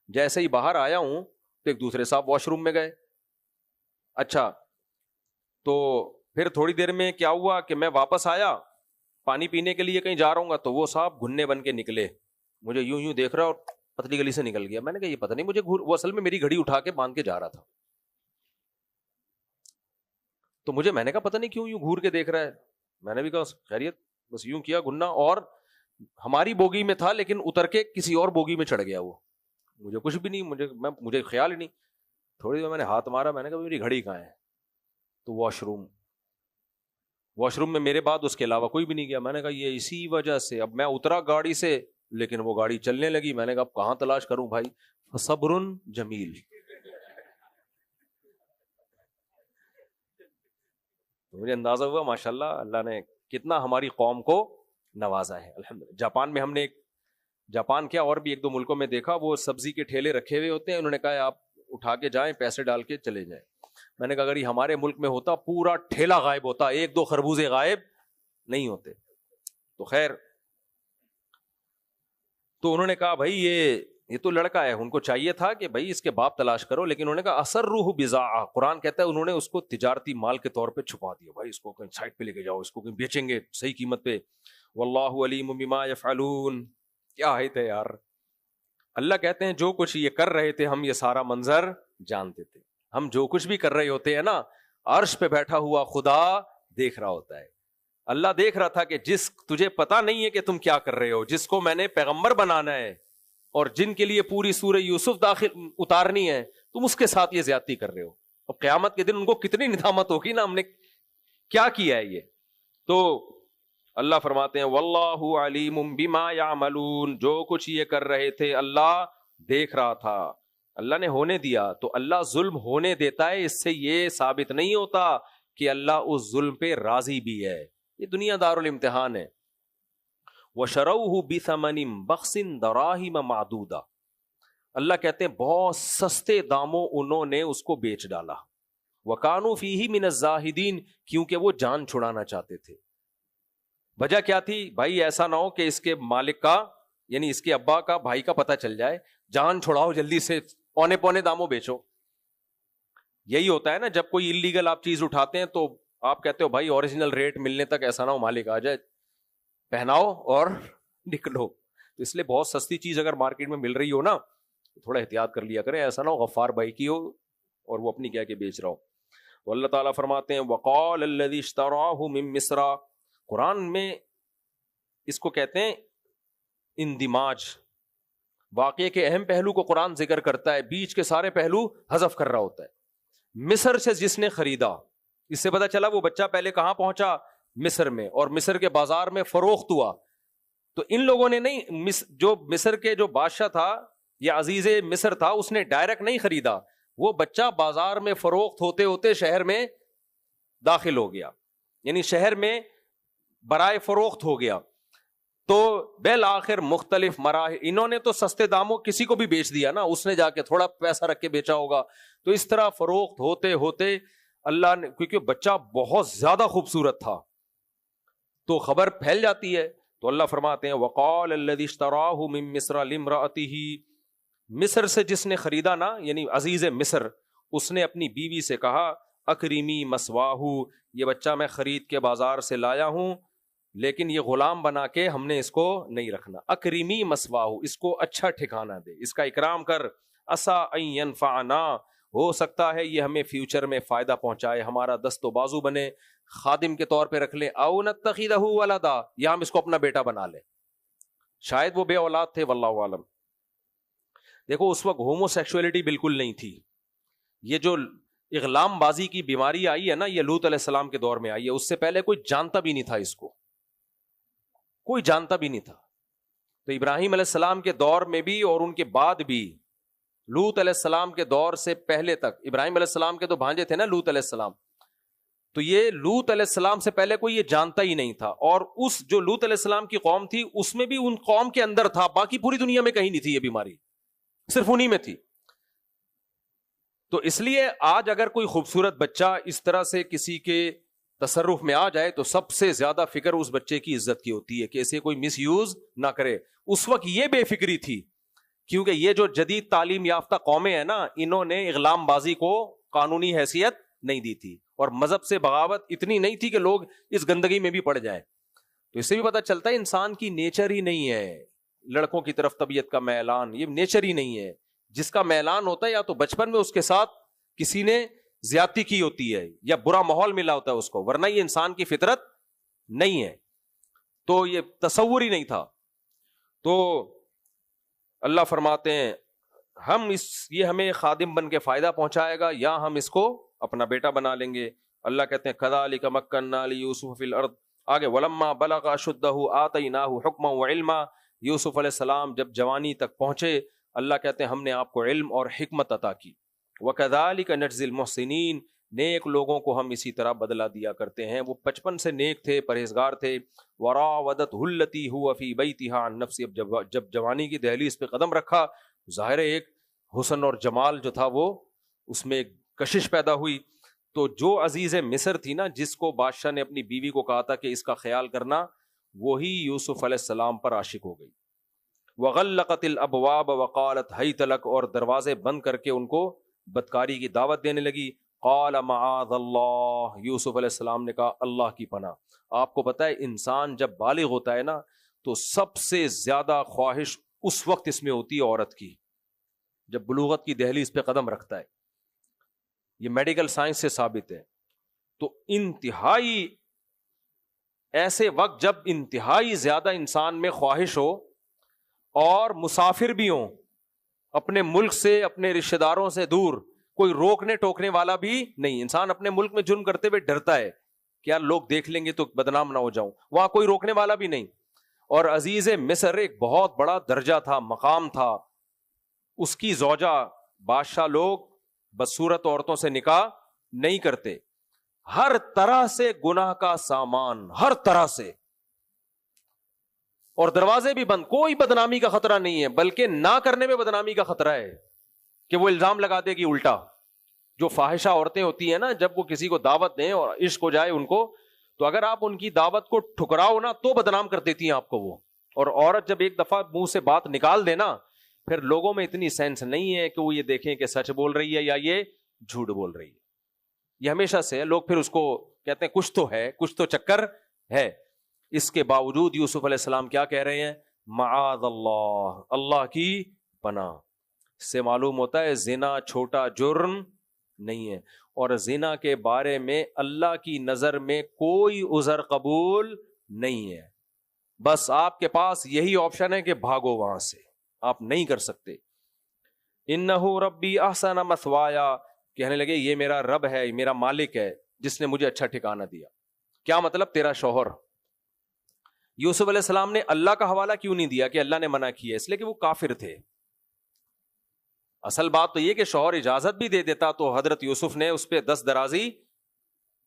جیسے ہی باہر آیا ہوں تو ایک دوسرے صاحب واش روم میں گئے. اچھا، تو پھر تھوڑی دیر میں کیا ہوا کہ میں واپس آیا پانی پینے کے لیے، کہیں جا رہا ہوں گا، تو وہ صاحب گھننے بن کے نکلے، مجھے یوں دیکھ رہا اور پتلی گلی سے نکل گیا. میں نے کہا یہ پتہ نہیں مجھے وہ اصل میں میری گھڑی اٹھا کے باندھ کے جا رہا تھا. تو میں نے کہا پتہ نہیں کیوں یوں گھور کے دیکھ رہا ہے. میں نے بھی کہا خیریت، بس یوں کیا گھننا، اور ہماری بوگی میں تھا لیکن اتر کے کسی اور بوگی میں چڑھ گیا. وہ مجھے کچھ بھی نہیں، مجھے خیال ہی نہیں. تھوڑی دیر میں نے ہاتھ مارا، میں نے کہا میری گھڑی کہاں ہے؟ تو واش روم میں میرے بعد اس کے علاوہ کوئی بھی نہیں گیا. میں نے کہا یہ اسی وجہ سے. اب میں اترا گاڑی سے، لیکن وہ گاڑی چلنے لگی. میں نے کہا اب کہاں تلاش کروں بھائی؟ فصبر جمیل. تو مجھے اندازہ ہوا ماشاءاللہ اللہ نے کتنا ہماری قوم کو نوازا ہے الحمدللہ. جاپان میں ہم نے جاپان کیا اور بھی ایک دو ملکوں میں دیکھا, وہ سبزی کے ٹھیلے رکھے ہوئے ہوتے ہیں, انہوں نے کہا آپ اٹھا کے جائیں, پیسے ڈال کے چلے جائیں. میں نے کہا اگر یہ ہمارے ملک میں ہوتا پورا ٹھیلا غائب ہوتا, ایک دو خربوزے غائب نہیں ہوتے. تو خیر, تو انہوں نے کہا بھائی یہ تو لڑکا ہے, ان کو چاہیے تھا کہ بھائی اس کے باپ تلاش کرو, لیکن انہوں نے کہا اثر روح بضاعہ, قرآن کہتا ہے انہوں نے اس کو تجارتی مال کے طور پہ چھپا دیا. بھائی اس کو کہیں سائٹ پہ لے کے جاؤ, اس کو کہیں بیچیں گے صحیح قیمت پہ. واللہ علیم بما یفعلون. کیا آیت ہے یار. اللہ کہتے ہیں جو کچھ یہ کر رہے تھے ہم یہ سارا منظر جانتے تھے. ہم جو کچھ بھی کر رہے ہوتے ہیں نا, عرش پہ بیٹھا ہوا خدا دیکھ رہا ہوتا ہے. اللہ دیکھ رہا تھا کہ جس تجھے پتا نہیں ہے کہ تم کیا کر رہے ہو, جس کو میں نے پیغمبر بنانا ہے اور جن کے لیے پوری سورہ یوسف داخل اتارنی ہے, تم اس کے ساتھ یہ زیادتی کر رہے ہو. اب قیامت کے دن ان کو کتنی ندامت ہوگی نا, ہم نے کیا کیا ہے یہ. تو اللہ فرماتے ہیں واللہ علیم بما یعملون, جو کچھ یہ کر رہے تھے اللہ دیکھ رہا تھا, اللہ نے ہونے دیا. تو اللہ ظلم ہونے دیتا ہے, اس سے یہ ثابت نہیں ہوتا کہ اللہ اس ظلم پہ راضی بھی ہے. یہ دنیا دار الامتحان ہے. وَشَرَوْهُ بِثَمَنٍ بَخْسٍ دَرَاهِمَ مَعْدُودَةٍ, اللہ کہتے ہیں بہت سستے داموں انہوں نے اس کو بیچ ڈالا. وَكَانُوا فِيهِ مِنَ الزَّاهِدِينَ, کیونکہ وہ جان چھڑانا چاہتے تھے. وجہ کیا تھی بھائی, ایسا نہ ہو کہ اس کے مالک کا یعنی اس کے ابا کا بھائی کا پتہ چل جائے, جان چھڑاؤ جلدی سے, پونے پونے داموں بیچو. یہی ہوتا ہے نا جب کوئی انلیگل آپ چیز اٹھاتے ہیں تو آپ کہتے ہو بھائی اوریجنل ریٹ ملنے تک ایسا نہ ہو مالک آ جائے, پہناؤ اور نکلو. تو اس لیے بہت سستی چیز اگر مارکیٹ میں مل رہی ہو نا تو تھوڑا احتیاط کر لیا کریں, ایسا نہ ہو غفار بھائی کی ہو اور وہ اپنی کیا کے بیچ رہا ہو. تو اللہ تعالیٰ فرماتے ہیں وقال الذی اشتراہ من مصر, قرآن میں اس کو کہتے ہیں اندماج. واقعے کے اہم پہلو کو قرآن ذکر کرتا ہے, بیچ کے سارے پہلو حذف کر رہا ہوتا ہے. مصر سے جس نے خریدا, اس سے پتا چلا وہ بچہ پہلے کہاں پہنچا, مصر میں, اور مصر کے بازار میں فروخت ہوا. تو ان لوگوں نے نہیں, جو مصر کے جو بادشاہ تھا یا عزیز مصر تھا اس نے ڈائریکٹ نہیں خریدا, وہ بچہ بازار میں فروخت ہوتے ہوتے شہر میں داخل ہو گیا, یعنی شہر میں برائے فروخت ہو گیا. تو بالآخر مختلف مراحل, انہوں نے تو سستے داموں کسی کو بھی بیچ دیا نا, اس نے جا کے تھوڑا پیسہ رکھ کے بیچا ہوگا. تو اس طرح فروخت ہوتے ہوتے اللہ نے, کیونکہ بچہ بہت زیادہ خوبصورت تھا تو خبر پھیل جاتی ہے. تو اللہ فرماتے ہیں وقال الذی اشتراہ من مصر لامرأتہ, مصر سے جس نے خریدا نا یعنی عزیز مصر, اس نے اپنی بیوی سے کہا اکریمی مسواہ, یہ بچہ میں خرید کے بازار سے لایا ہوں لیکن یہ غلام بنا کے ہم نے اس کو نہیں رکھنا. اکریمی مسواہ, اس کو اچھا ٹھکانہ دے, اس کا اکرام کر. عسیٰ ان ینفعنا, ہو سکتا ہے یہ ہمیں فیوچر میں فائدہ پہنچائے, ہمارا دست و بازو بنے, خادم کے طور پہ رکھ لیں. او نتخذہ ولدا, یا ہم اس کو اپنا بیٹا بنا لیں. شاید وہ بے اولاد تھے واللہ عالم. دیکھو اس وقت ہومو سیکشولیٹی بالکل نہیں تھی. یہ جو اغلام بازی کی بیماری آئی ہے نا, یہ لوط علیہ السلام کے دور میں آئی ہے, اس سے پہلے کوئی جانتا بھی نہیں تھا اس کو, کوئی جانتا بھی نہیں تھا. تو ابراہیم علیہ السلام کے دور میں بھی اور ان کے بعد بھی, لوط علیہ السلام کے دور سے پہلے تک, ابراہیم علیہ السلام کے تو بھانجے تھے نا لوط علیہ السلام, تو یہ لوط علیہ السلام سے پہلے کوئی یہ جانتا ہی نہیں تھا. اور اس جو لوط علیہ السلام کی قوم تھی اس میں بھی ان قوم کے اندر تھا, باقی پوری دنیا میں کہیں نہیں تھی یہ بیماری, صرف انہی میں تھی. تو اس لیے آج اگر کوئی خوبصورت بچہ اس طرح سے کسی کے تصرف میں آ جائے تو سب سے زیادہ فکر اس بچے کی عزت کی ہوتی ہے کہ اسے کوئی مس یوز نہ کرے. اس وقت یہ بے فکری تھی کیونکہ یہ جو جدید تعلیم یافتہ قومیں ہیں نا, انہوں نے اغلام بازی کو قانونی حیثیت نہیں دی تھی, اور مذہب سے بغاوت اتنی نہیں تھی کہ لوگ اس گندگی میں بھی پڑ جائیں. تو اس سے بھی پتہ چلتا ہے انسان کی نیچر ہی نہیں ہے لڑکوں کی طرف طبیعت کا میلان, یہ نیچر ہی نہیں ہے. جس کا میلان ہوتا ہے یا تو بچپن میں اس کے ساتھ کسی نے زیادتی کی ہوتی ہے یا برا ماحول ملا ہوتا ہے اس کو, ورنہ یہ انسان کی فطرت نہیں ہے. تو یہ تصور ہی نہیں تھا. تو اللہ فرماتے ہیں ہم یہ ہمیں خادم بن کے فائدہ پہنچائے گا یا ہم اس کو اپنا بیٹا بنا لیں گے. اللہ کہتے ہیں کذالک مکننا لیوسف فی الارض, آگے ولما بلغ اشدہ آتیناہ حکما وعلما, یوسف علیہ السلام جب جوانی تک پہنچے، اللہ کہتے ہیں ہم نے آپ کو علم اور حکمت عطا کی. وَكَذَلِكَ نَجْزِي الْمُحْسِنِينَ، نیک لوگوں کو ہم اسی طرح بدلہ دیا کرتے ہیں. وہ بچپن سے نیک تھے، پرہیزگار تھے. وَرَاوَدَتْهُ الَّتِي هُوَ فِي بَيْتِهَا عَن نَفْسِهِ، جب جوانی کی دہلیز پہ قدم رکھا، ظاہر ہے ایک حسن اور جمال جو تھا وہ اس میں ایک کشش پیدا ہوئی. تو جو عزیز مصر تھی نا، جس کو بادشاہ نے اپنی بیوی کو کہا تھا کہ اس کا خیال کرنا، وہی یوسف علیہ السلام پر عاشق ہو گئی. وغلقت الابواب وقالت ہیت لک، اور دروازے بند کر کے ان کو بدکاری کی دعوت دینے لگی. قال معاذ اللہ، یوسف علیہ السلام نے کہا اللہ کی پناہ. آپ کو پتہ ہے انسان جب بالغ ہوتا ہے نا تو سب سے زیادہ خواہش اس وقت اس میں ہوتی ہے عورت کی، جب بلوغت کی دہلیز پہ قدم رکھتا ہے. یہ میڈیکل سائنس سے ثابت ہے. تو انتہائی ایسے وقت جب انتہائی زیادہ انسان میں خواہش ہو اور مسافر بھی ہوں اپنے ملک سے، اپنے رشتہ داروں سے دور، کوئی روکنے ٹوکنے والا بھی نہیں. انسان اپنے ملک میں جرم کرتے ہوئے ڈرتا ہے کہ یار لوگ دیکھ لیں گے تو بدنام نہ ہو جاؤں، وہاں کوئی روکنے والا بھی نہیں. اور عزیز مصر ایک بہت بڑا درجہ تھا، مقام تھا. اس کی زوجہ، بادشاہ لوگ بدصورت عورتوں سے نکاح نہیں کرتے، ہر طرح سے گناہ کا سامان، ہر طرح سے. اور دروازے بھی بند، کوئی بدنامی کا خطرہ نہیں ہے، بلکہ نہ کرنے میں بدنامی کا خطرہ ہے کہ وہ الزام لگا دے گی الٹا. جو فاحشہ عورتیں ہوتی ہیں نا، جب وہ کسی کو دعوت دیں اور عشق ہو جائے ان کو، تو اگر آپ ان کی دعوت کو ٹھکراؤ نا تو بدنام کر دیتی ہیں آپ کو وہ. اور عورت جب ایک دفعہ منہ سے بات نکال دے نا، پھر لوگوں میں اتنی سینس نہیں ہے کہ وہ یہ دیکھیں کہ سچ بول رہی ہے یا یہ جھوٹ بول رہی ہے. یہ ہمیشہ سے لوگ پھر اس کو کہتے ہیں کچھ تو ہے، کچھ تو چکر ہے. اس کے باوجود یوسف علیہ السلام کیا کہہ رہے ہیں؟ معاذ اللہ، اللہ کی پناہ. اس سے معلوم ہوتا ہے زنا چھوٹا جرم نہیں ہے، اور زنا کے بارے میں اللہ کی نظر میں کوئی عذر قبول نہیں ہے. بس آپ کے پاس یہی آپشن ہے کہ بھاگو وہاں سے، آپ نہیں کر سکتے. انہ ربی احسن مثوایا، کہنے لگے یہ میرا رب ہے، میرا مالک ہے جس نے مجھے اچھا ٹھکانہ دیا. کیا مطلب؟ تیرا شوہر. یوسف علیہ السلام نے اللہ کا حوالہ کیوں نہیں دیا کہ اللہ نے منع کیا؟ اس لیے کہ وہ کافر تھے. اصل بات تو یہ کہ شوہر اجازت بھی دے دیتا تو حضرت یوسف نے اس پہ 10 درازی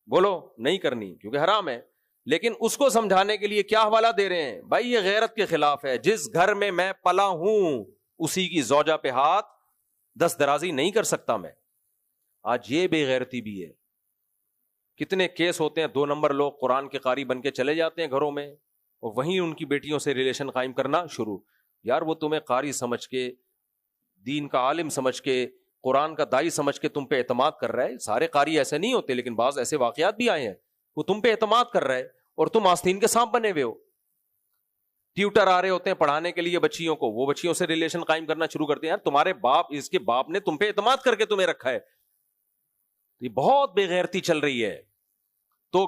بولو نہیں کرنی، کیونکہ حرام ہے. لیکن اس کو سمجھانے کے لیے کیا حوالہ دے رہے ہیں؟ بھائی یہ غیرت کے خلاف ہے. جس گھر میں میں پلا ہوں اسی کی زوجہ پہ ہاتھ 10 درازی نہیں کر سکتا میں. آج یہ بے غیرتی بھی ہے. کتنے کیس ہوتے ہیں، 2 نمبر لوگ قرآن کے قاری بن کے چلے جاتے ہیں گھروں میں، اور وہیں ان کی بیٹیوں سے ریلیشن قائم کرنا شروع. یار وہ تمہیں قاری سمجھ کے، دین کا عالم سمجھ کے، قرآن کا دائی سمجھ کے تم پہ اعتماد کر رہا ہے. سارے قاری ایسے نہیں ہوتے، لیکن بعض ایسے واقعات بھی آئے ہیں. وہ تم پہ اعتماد کر رہا ہے اور تم آستین کے سانپ بنے ہوئے ہو. ٹیوٹر آ رہے ہوتے ہیں پڑھانے کے لیے بچیوں کو، وہ بچیوں سے ریلیشن قائم کرنا شروع کرتے ہیں. یار تمہارے باپ، اس کے باپ نے تم پہ اعتماد کر کے تمہیں رکھا ہے. یہ بہت بے غیرتی چل رہی ہے. تو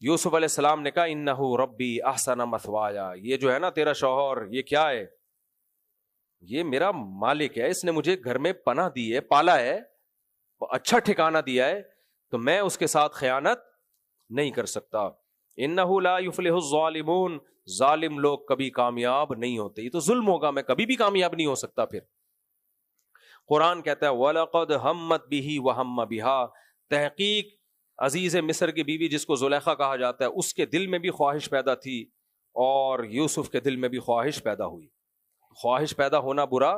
یوسف علیہ السلام نے کہا انہ ربی احسن مثوایا، یہ جو ہے نا تیرا شوہر، یہ کیا ہے؟ یہ میرا مالک ہے، اس نے مجھے گھر میں پناہ دی ہے، پالا ہے، اچھا ٹھکانہ دیا ہے، تو میں اس کے ساتھ خیانت نہیں کر سکتا. انہ لا یفلح الظالمون، ظالم لوگ کبھی کامیاب نہیں ہوتے. یہ تو ظلم ہوگا، میں کبھی بھی کامیاب نہیں ہو سکتا. پھر قرآن کہتا ہے وَلَقَدْ هَمَّتْ بِهِ وَهَمَّ بِهَا، تحقیق عزیز مصر کی بیوی جس کو زلیخا کہا جاتا ہے، اس کے دل میں بھی خواہش پیدا تھی اور یوسف کے دل میں بھی خواہش پیدا ہوئی. خواہش پیدا ہونا برا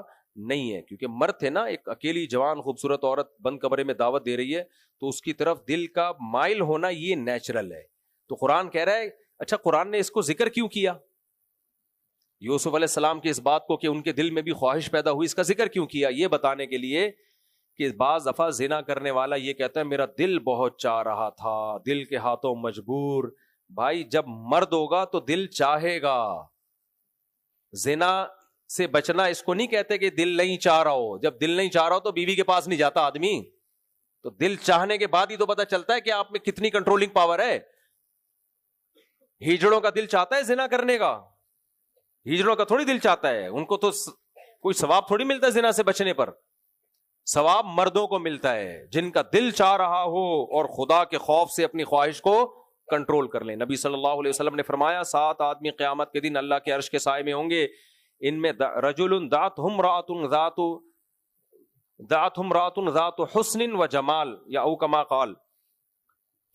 نہیں ہے، کیونکہ مرد تھے نا، ایک اکیلی جوان خوبصورت عورت بند کمرے میں دعوت دے رہی ہے تو اس کی طرف دل کا مائل ہونا یہ نیچرل ہے. تو قرآن کہہ رہا ہے اچھا قرآن نے اس کو ذکر کیوں کیا؟ یوسف علیہ السلام کی اس بات کو کہ ان کے دل میں بھی خواہش پیدا ہوئی، اس کا ذکر کیوں کیا؟ یہ بتانے کے لیے کہ بعض دفعہ زنا کرنے والا یہ کہتا ہے میرا دل بہت چاہ رہا تھا، دل کے ہاتھوں مجبور. بھائی جب مرد ہوگا تو دل چاہے گا. زنا سے بچنا اس کو نہیں کہتے کہ دل نہیں چاہ رہا ہو. جب دل نہیں چاہ رہا ہو تو بیوی کے پاس نہیں جاتا آدمی. تو دل چاہنے کے بعد ہی تو پتا چلتا ہے کہ آپ میں کتنی کنٹرولنگ پاور ہے. ہجڑوں کا دل چاہتا ہے زنا کرنے کا؟ ہجڑوں کا تھوڑی دل چاہتا ہے. ان کو تو کوئی ثواب تھوڑی ملتا ہے زنا سے بچنے پر. ثواب مردوں کو ملتا ہے جن کا دل چاہ رہا ہو اور خدا کے خوف سے اپنی خواہش کو کنٹرول کر لیں. نبی صلی اللہ علیہ وسلم نے فرمایا 7 آدمی قیامت کے دن اللہ کے عرش کے سائے میں ہوں گے. ان میں رجل دعتهم امرأة ذات حسن و جمال یا او کما قال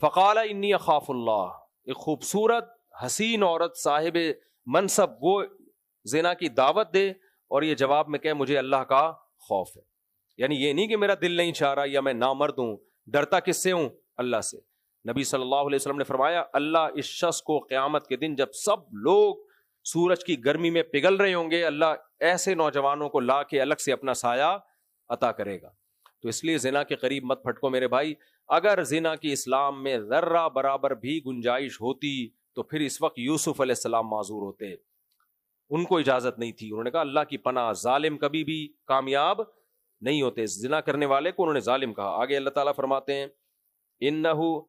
فقال انی اخاف اللہ. ایک خوبصورت حسین عورت صاحب منصب وہ زنا کی دعوت دے اور یہ جواب میں کہ مجھے اللہ کا خوف ہے. یعنی یہ نہیں کہ میرا دل نہیں چاہ رہا یا میں نامرد ہوں, ڈرتا کس سے ہوں؟ اللہ سے. نبی صلی اللہ علیہ وسلم نے فرمایا اللہ اس شخص کو قیامت کے دن جب سب لوگ سورج کی گرمی میں پگھل رہے ہوں گے, اللہ ایسے نوجوانوں کو لا کے الگ سے اپنا سایہ عطا کرے گا. تو اس لیے زنا کے قریب مت پھٹکو میرے بھائی. اگر زنا کی اسلام میں ذرہ برابر بھی گنجائش ہوتی تو پھر اس وقت یوسف علیہ السلام معذور ہوتے. ان کو اجازت نہیں تھی, انہوں نے کہا اللہ کی پناہ, ظالم کبھی بھی کامیاب نہیں ہوتے. زنا کرنے والے کو انہوں نے ظالم کہا. آگے اللہ تعالیٰ فرماتے ہیں انہو,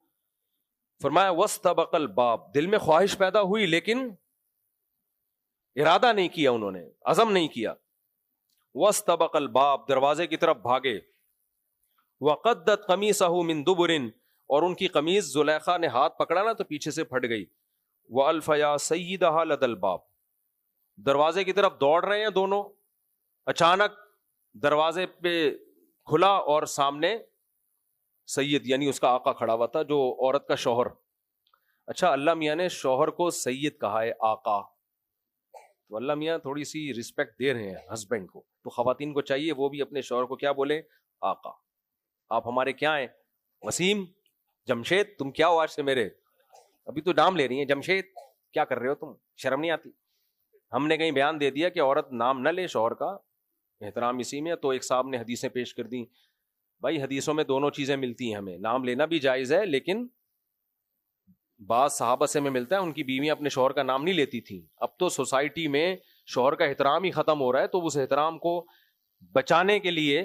فرمایا وستبق الباب, دل میں خواہش پیدا ہوئی لیکن ارادہ نہیں کیا, انہوں نے عزم نہیں کیا. وستبق الباب, دروازے کی طرف بھاگے. وقدت قمیصہ من دبر, اور ان کی قمیص زلیخا نے ہاتھ پکڑا نا تو پیچھے سے پھٹ گئی. والف یا سیدہا لد الباب, دروازے کی طرف دوڑ رہے ہیں دونوں, اچانک دروازے پہ کھلا اور سامنے سید یعنی اس کا آقا کھڑا ہوا تھا, جو عورت کا شوہر. اچھا اللہ میاں نے شوہر کو سید کہا ہے, آقا, تو اللہ میاں تھوڑی سی رسپیکٹ دے رہے ہیں ہسبینڈ کو, تو خواتین کو چاہیے وہ بھی اپنے شوہر کو کیا بولیں, آقا. آپ ہمارے کیا ہیں, وسیم, جمشید, تم کیا ہو آج سے میرے, ابھی تو نام لے رہی ہیں, جمشید کیا کر رہے ہو تم, شرم نہیں آتی. ہم نے کہیں بیان دے دیا کہ عورت نام نہ لے شوہر کا, احترام اسی میں. تو ایک صاحب نے حدیثیں پیش کر دیں. بھائی حدیثوں میں دونوں چیزیں ملتی ہیں, ہمیں نام لینا بھی جائز ہے, لیکن بعض صحابہ سے میں ملتا ہے ان کی بیویاں اپنے شوہر کا نام نہیں لیتی تھیں. اب تو سوسائٹی میں شوہر کا احترام ہی ختم ہو رہا ہے, تو اس احترام کو بچانے کے لیے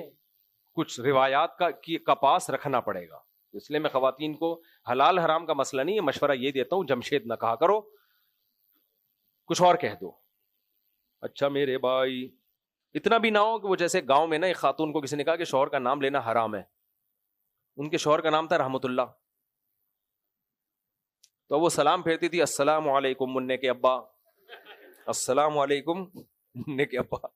کچھ روایات کا پاس رکھنا پڑے گا. اس لیے میں خواتین کو حلال حرام کا مسئلہ نہیں ہے, مشورہ یہ دیتا ہوں جمشید نہ کہا کرو, کچھ اور کہہ دو. اچھا میرے بھائی, اتنا بھی نہ ہو کہ وہ جیسے گاؤں میں نا ایک خاتون کو کسی نے کہا کہ شوہر کا نام لینا حرام ہے. ان کے شوہر کا نام تھا رحمت اللہ, تو وہ سلام پھیرتی تھی, السلام علیکم منع کے ابا, السلام علیکم منع کے ابا.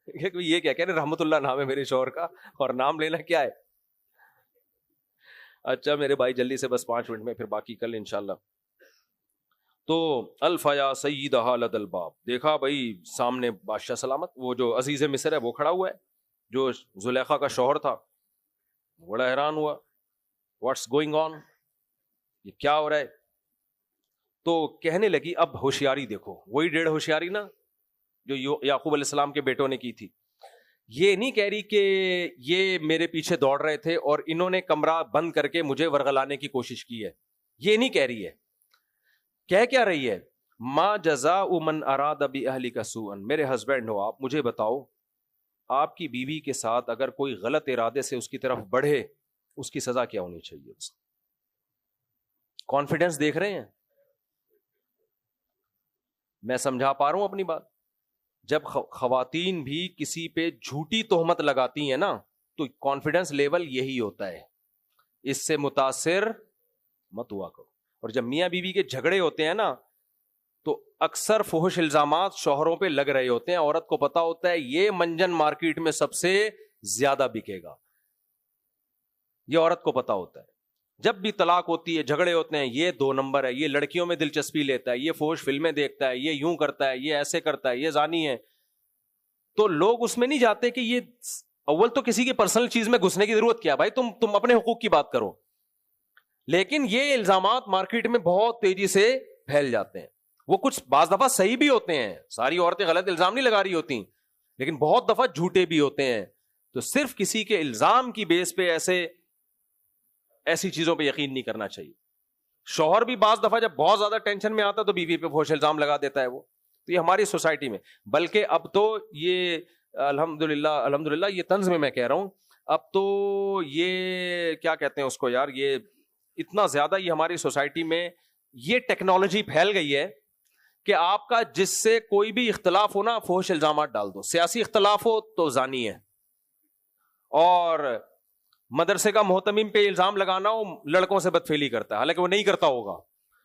یہ کیا کہہ رہے, رحمت اللہ نام ہے میرے شوہر کا اور نام لینا کیا ہے. اچھا میرے بھائی جلدی سے, بس 5 منٹ میں, پھر باقی کل انشاءاللہ. تو الفیا سیدہا لد الباب, دیکھا بھائی سامنے بادشاہ سلامت, وہ جو عزیز مصر ہے وہ کھڑا ہوا ہے, جو زلیخا کا شوہر تھا. بڑا حیران ہوا, واٹس گوئنگ آن, یہ کیا ہو رہا ہے. تو کہنے لگی, اب ہوشیاری دیکھو, وہی 1.5 ہوشیاری نا جو یعقوب علیہ السلام کے بیٹوں نے کی تھی. یہ نہیں کہہ رہی کہ یہ میرے پیچھے دوڑ رہے تھے اور انہوں نے کمرہ بند کر کے مجھے ورغلانے کی کوشش کی ہے, یہ نہیں کہہ رہی ہے. کہہ کیا رہی ہے, ما جزاء من اراد باہلک سوءا, میرے ہسبینڈ ہو آپ, مجھے بتاؤ آپ کی بیوی کے ساتھ اگر کوئی غلط ارادے سے اس کی طرف بڑھے, اس کی سزا کیا ہونی چاہیے. کانفیڈنس دیکھ رہے ہیں, میں سمجھا پا رہا ہوں اپنی بات. جب خواتین بھی کسی پہ جھوٹی تہمت لگاتی ہیں نا, تو کانفیڈنس لیول یہی ہوتا ہے, اس سے متاثر مت ہوا کرو. اور جب میاں بیوی کے جھگڑے ہوتے ہیں نا, تو اکثر فحش الزامات شوہروں پہ لگ رہے ہوتے ہیں. عورت کو پتا ہوتا ہے یہ منجن مارکیٹ میں سب سے زیادہ بکے گا, یہ عورت کو پتا ہوتا ہے. جب بھی طلاق ہوتی ہے, جھگڑے ہوتے ہیں, یہ 2 نمبر ہے, یہ لڑکیوں میں دلچسپی لیتا ہے, یہ فحش فلمیں دیکھتا ہے, یہ یوں کرتا ہے, یہ ایسے کرتا ہے, یہ زانی ہے. تو لوگ اس میں نہیں جاتے کہ یہ اول تو کسی کی پرسنل چیز میں گھسنے کی ضرورت کیا, بھائی تم اپنے حقوق کی بات کرو. لیکن یہ الزامات مارکیٹ میں بہت تیزی سے پھیل جاتے ہیں. وہ کچھ بعض دفعہ صحیح بھی ہوتے ہیں, ساری عورتیں غلط الزام نہیں لگا رہی ہوتی, لیکن بہت دفعہ جھوٹے بھی ہوتے ہیں. تو صرف کسی کے الزام کی بیس پہ ایسی چیزوں پہ یقین نہیں کرنا چاہیے. شوہر بھی بعض دفعہ جب بہت زیادہ ٹینشن میں آتا تو بیوی پہ فحش الزام لگا دیتا ہے وہ. تو یہ ہماری سوسائٹی میں, بلکہ اب تو یہ الحمدللہ یہ طنز میں کہہ رہا ہوں, اب تو یہ کیا کہتے ہیں اس کو یار, یہ اتنا زیادہ یہ ہماری سوسائٹی میں یہ ٹیکنالوجی پھیل گئی ہے کہ آپ کا جس سے کوئی بھی اختلاف ہو نا, فحش الزامات ڈال دو. سیاسی اختلاف ہو تو زانی ہے, اور مدرسے کا محتمم پہ الزام لگانا ہو لڑکوں سے بدفعلی کرتا ہے, حالانکہ وہ نہیں کرتا ہوگا.